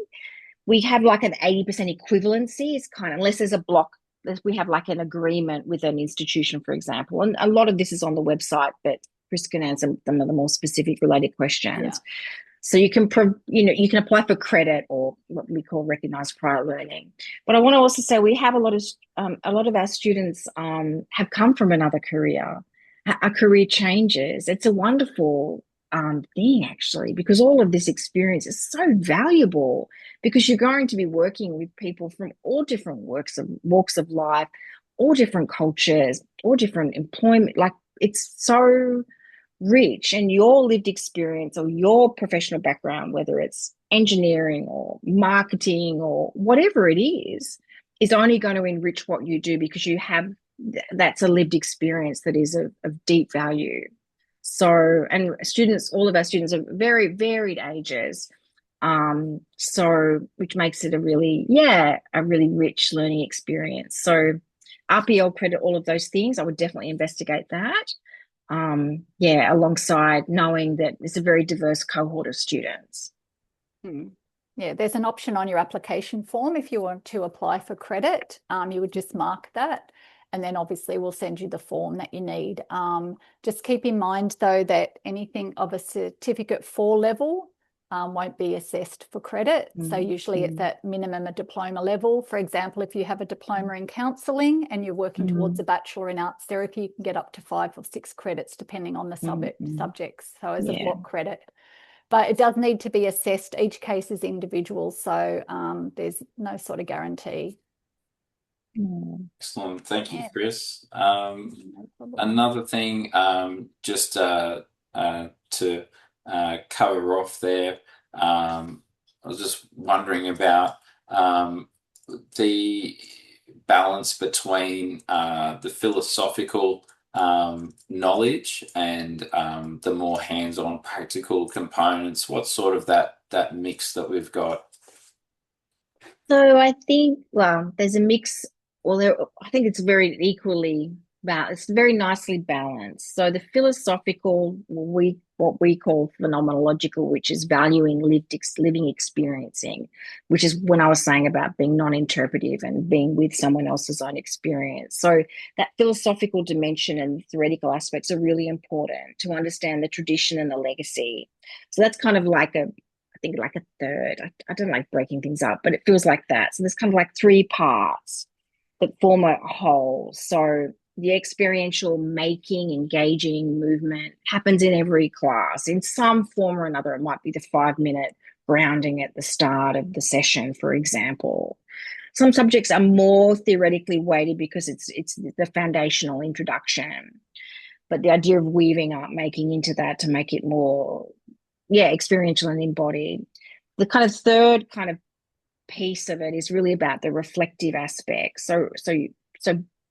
We have like an 80% equivalency. It's kind of, unless there's a block, we have like an agreement with an institution, for example. And a lot of this is on the website, but Chris can answer some of the more specific related questions. Yeah. So you can apply for credit or what we call recognized prior learning. But I want to also say we have a lot of our students have come from another career. Our career changes. It's a wonderful thing, actually, because all of this experience is so valuable, because you're going to be working with people from all different walks of life, all different cultures, all different employment. Like, it's so rich, and your lived experience or your professional background, whether it's engineering or marketing or whatever it is only going to enrich what you do, because that's a lived experience that is of deep value. So, and all of our students are very varied ages. So which makes it a really rich learning experience. So RPL credit, all of those things, I would definitely investigate that. Alongside knowing that it's a very diverse cohort of students. Yeah, there's an option on your application form if you want to apply for credit. You would just mark that, and then obviously we'll send you the form that you need. Just keep in mind, though, that anything of a certificate 4 level won't be assessed for credit. So usually it's at minimum a diploma level. For example, if you have a diploma in counselling and you're working towards a bachelor in arts therapy, you can get up to 5 or 6 credits depending on the subjects, so as a block credit. But it does need to be assessed. Each case is individual, so there's no sort of guarantee. Excellent. Thank you, Chris. Another thing, just to cover off there, I was just wondering about the balance between the philosophical knowledge and the more hands-on practical components. What's sort of that mix that we've got? So I think, there's a mix. I think it's very equally balanced. It's very nicely balanced. So the philosophical, what we call phenomenological, which is valuing living experiencing, which is when I was saying about being non-interpretive and being with someone else's own experience. So that philosophical dimension and theoretical aspects are really important to understand the tradition and the legacy. So that's kind of like I think like a third. I don't like breaking things up, but it feels like that. So there's kind of like 3 parts that form a whole. So the experiential making, engaging movement happens in every class in some form or another. It might be the 5-minute grounding at the start of the session, for example. Some subjects are more theoretically weighted because it's the foundational introduction. But the idea of weaving art making into that to make it more, experiential and embodied. The kind of third kind of piece of it is really about the reflective aspect. So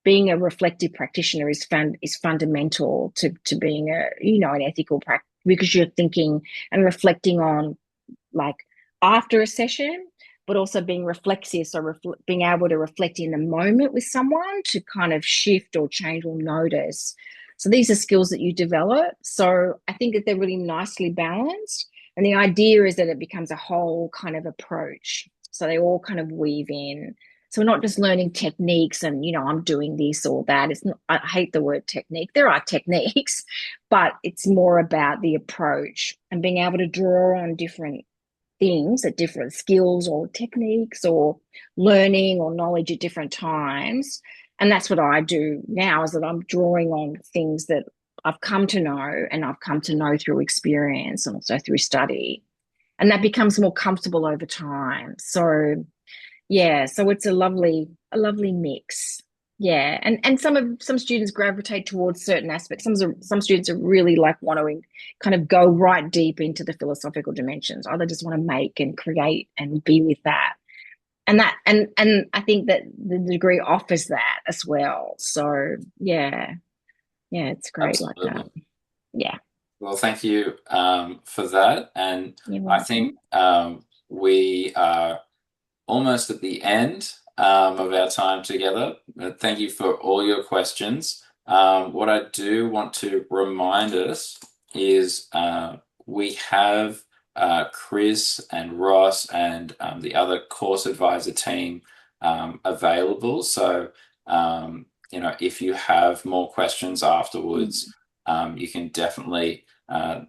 being a reflective practitioner is fundamental to being an ethical practice, because you're thinking and reflecting on, like, after a session, but also being reflexive. So being able to reflect in the moment with someone to kind of shift or change or notice. So these are skills that you develop. So I think that they're really nicely balanced. And the idea is that it becomes a whole kind of approach. So they all kind of weave in. So we're not just learning techniques and, I'm doing this or that. It's not, I hate the word technique. There are techniques, but it's more about the approach and being able to draw on different things at different skills or techniques or learning or knowledge at different times. And that's what I do now, is that I'm drawing on things that I've come to know, and I've come to know through experience and also through study. And that becomes more comfortable over time. So yeah, so it's a lovely mix. Yeah, and some students gravitate towards certain aspects. Some students are really like want to kind of go right deep into the philosophical dimensions. Or they just want to make and create and be with that. And I think that the degree offers that as well. So yeah, it's great. Absolutely. Like that. Yeah. Well, thank you for that. And You're I think we are almost at the end of our time together. Thank you for all your questions. What I do want to remind us is we have Chris and Ross and the other course advisor team available. So, if you have more questions afterwards, you can definitely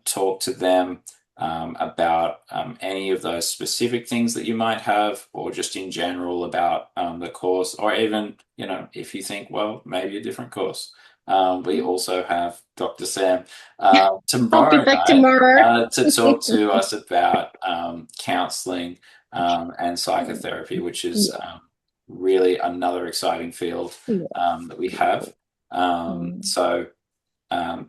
talk to them about any of those specific things that you might have, or just in general about the course, or even, if you think, well, maybe a different course. We also have Dr. Sam I'll be tomorrow back night tomorrow. to talk to us about counseling and psychotherapy, which is really another exciting field that we have. So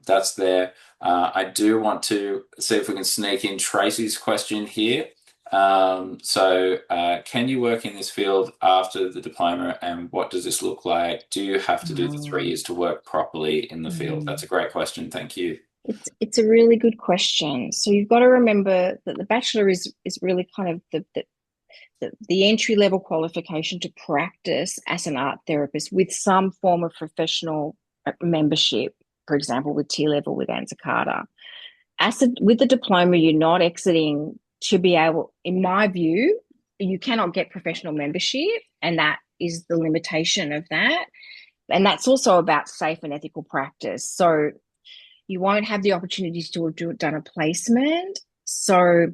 that's there. I do want to see if we can sneak in Tracy's question here. Can you work in this field after the diploma, and what does this look like? Do you have to do the 3 years to work properly in the field? That's a great question. Thank you. It's a really good question. So you've got to remember that the bachelor is really kind of the entry level qualification to practice as an art therapist with some form of professional membership. For example, with T-level with Anza Carter. With the diploma, you're not exiting to be able, in my view, you cannot get professional membership, and that is the limitation of that. And that's also about safe and ethical practice. So you won't have the opportunities to have done a placement. So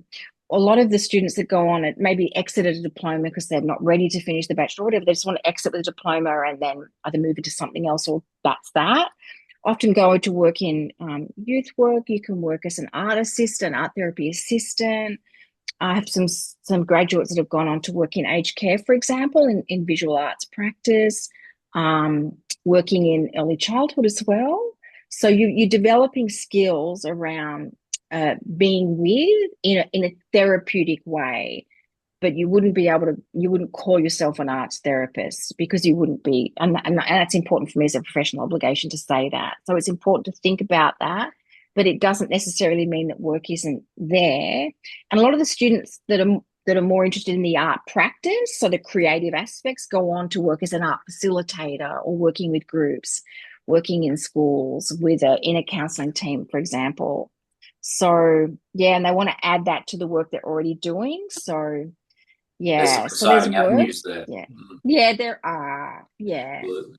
a lot of the students that go on it maybe exited a diploma because they're not ready to finish the bachelor or whatever. They just want to exit with a diploma and then either move into something else, or that's that. Often go to work in youth work. You can work as an art assistant, art therapy assistant. I have some graduates that have gone on to work in aged care, for example, in visual arts practice, working in early childhood as well. So you're developing skills around being with in a therapeutic way. But you wouldn't call yourself an arts therapist, because you wouldn't be, and that's important for me as a professional obligation to say that. So it's important to think about that, but it doesn't necessarily mean that work isn't there. And a lot of the students that are more interested in the art practice, so the creative aspects, go on to work as an art facilitator or working with groups, working in schools in a counselling team, for example. So yeah, and they want to add that to the work they're already doing. So yeah, so there's avenues there. Yeah, there are. Yeah. Absolutely.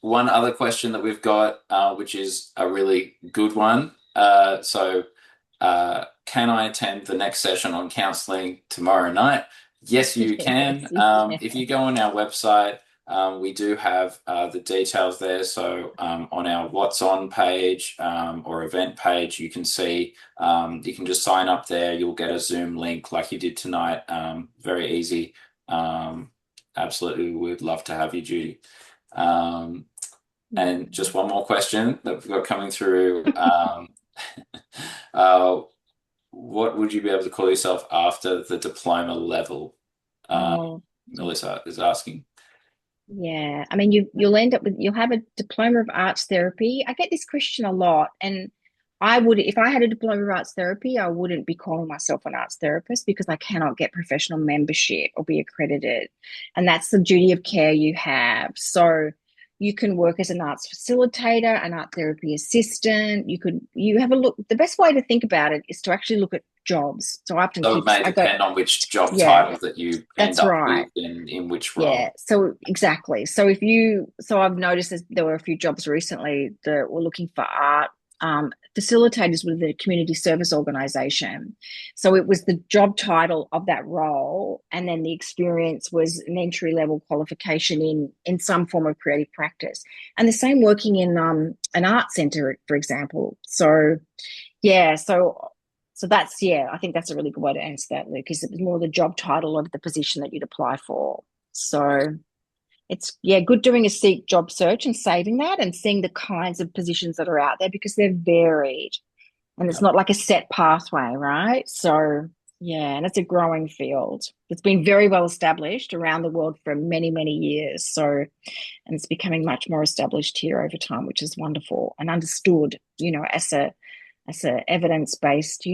One other question that we've got, which is a really good one. Can I attend the next session on counselling tomorrow night? Yes, you can. If you go on our website, we do have the details there. So on our What's On page or event page, you can see, you can just sign up there. You'll get a Zoom link like you did tonight. Very easy. Absolutely, we'd love to have you, Judy. And just one more question that we've got coming through. What would you be able to call yourself after the diploma level? Melissa is asking. Yeah, I mean, you'll have a diploma of arts therapy. I get this question a lot, and if I had a diploma of arts therapy, I wouldn't be calling myself an arts therapist, because I cannot get professional membership or be accredited, and that's the duty of care you have. So you can work as an arts facilitator, an art therapy assistant. You have a look. The best way to think about it is to actually look at jobs. So I often So keep, it may I go, depend on which job yeah, title that you end that's up right. with in which role. Yeah, so exactly. So if you, so I've noticed that there were a few jobs recently that were looking for art facilitators with the community service organisation. So it was the job title of that role, and then the experience was an entry level qualification in some form of creative practice. And the same working in an art centre, for example. So yeah, so that's, yeah, I think that's a really good way to answer that, Luke, is it was more the job title of the position that you'd apply for. So it's, yeah, good doing a seek job search and saving that and seeing the kinds of positions that are out there because they're varied and it's not like a set pathway, right? So yeah, and it's a growing field. It's been very well established around the world for many, many years. So, and it's becoming much more established here over time, which is wonderful and understood, as a evidence-based,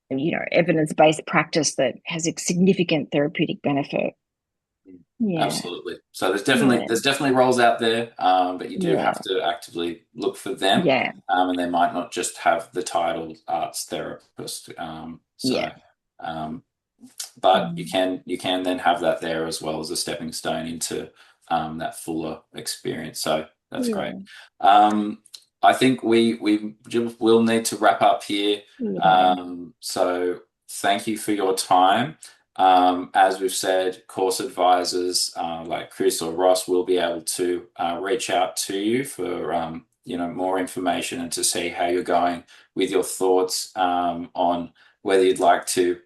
evidence-based practice that has a significant therapeutic benefit. Yeah. Absolutely. So there's definitely roles out there, but you do have to actively look for them. Yeah. And they might not just have the title arts therapist. But you can then have that there as well as a stepping stone into that fuller experience. So that's great. I think we will need to wrap up here. So thank you for your time. As we've said, course advisors like Chris or Ross will be able to reach out to you for more information and to see how you're going with your thoughts on whether you'd like to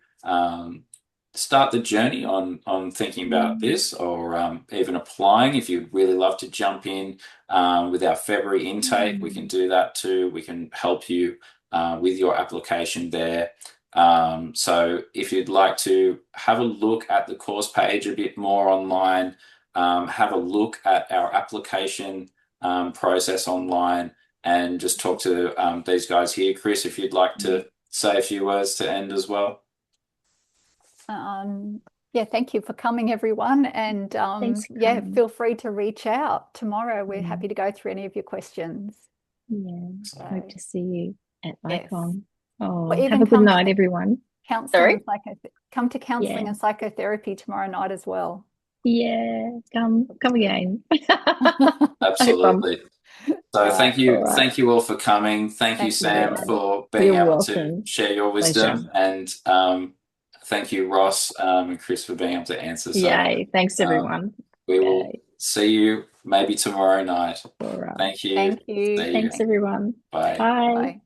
start the journey on thinking about this or even applying. If you'd really love to jump in with our February intake, we can do that too. We can help you with your application there. So if you'd like to have a look at the course page a bit more online, have a look at our application process online and just talk to these guys here. Chris, if you'd like to say a few words to end as well. Yeah, thank you for coming, everyone. And feel free to reach out tomorrow. We're happy to go through any of your questions. Yeah, hope to see you at Ikon. Oh, or have a good night, everyone. Come to counselling and psychotherapy tomorrow night as well. Yeah, come again. Absolutely. So thank you all for coming. Thank you, Sam, for being able to share your wisdom. And thank you, Ross and Chris, for being able to answer. So, yay, thanks everyone. We will see you maybe tomorrow night. All right. Thank you. Thank you. Thanks everyone. Bye. Bye.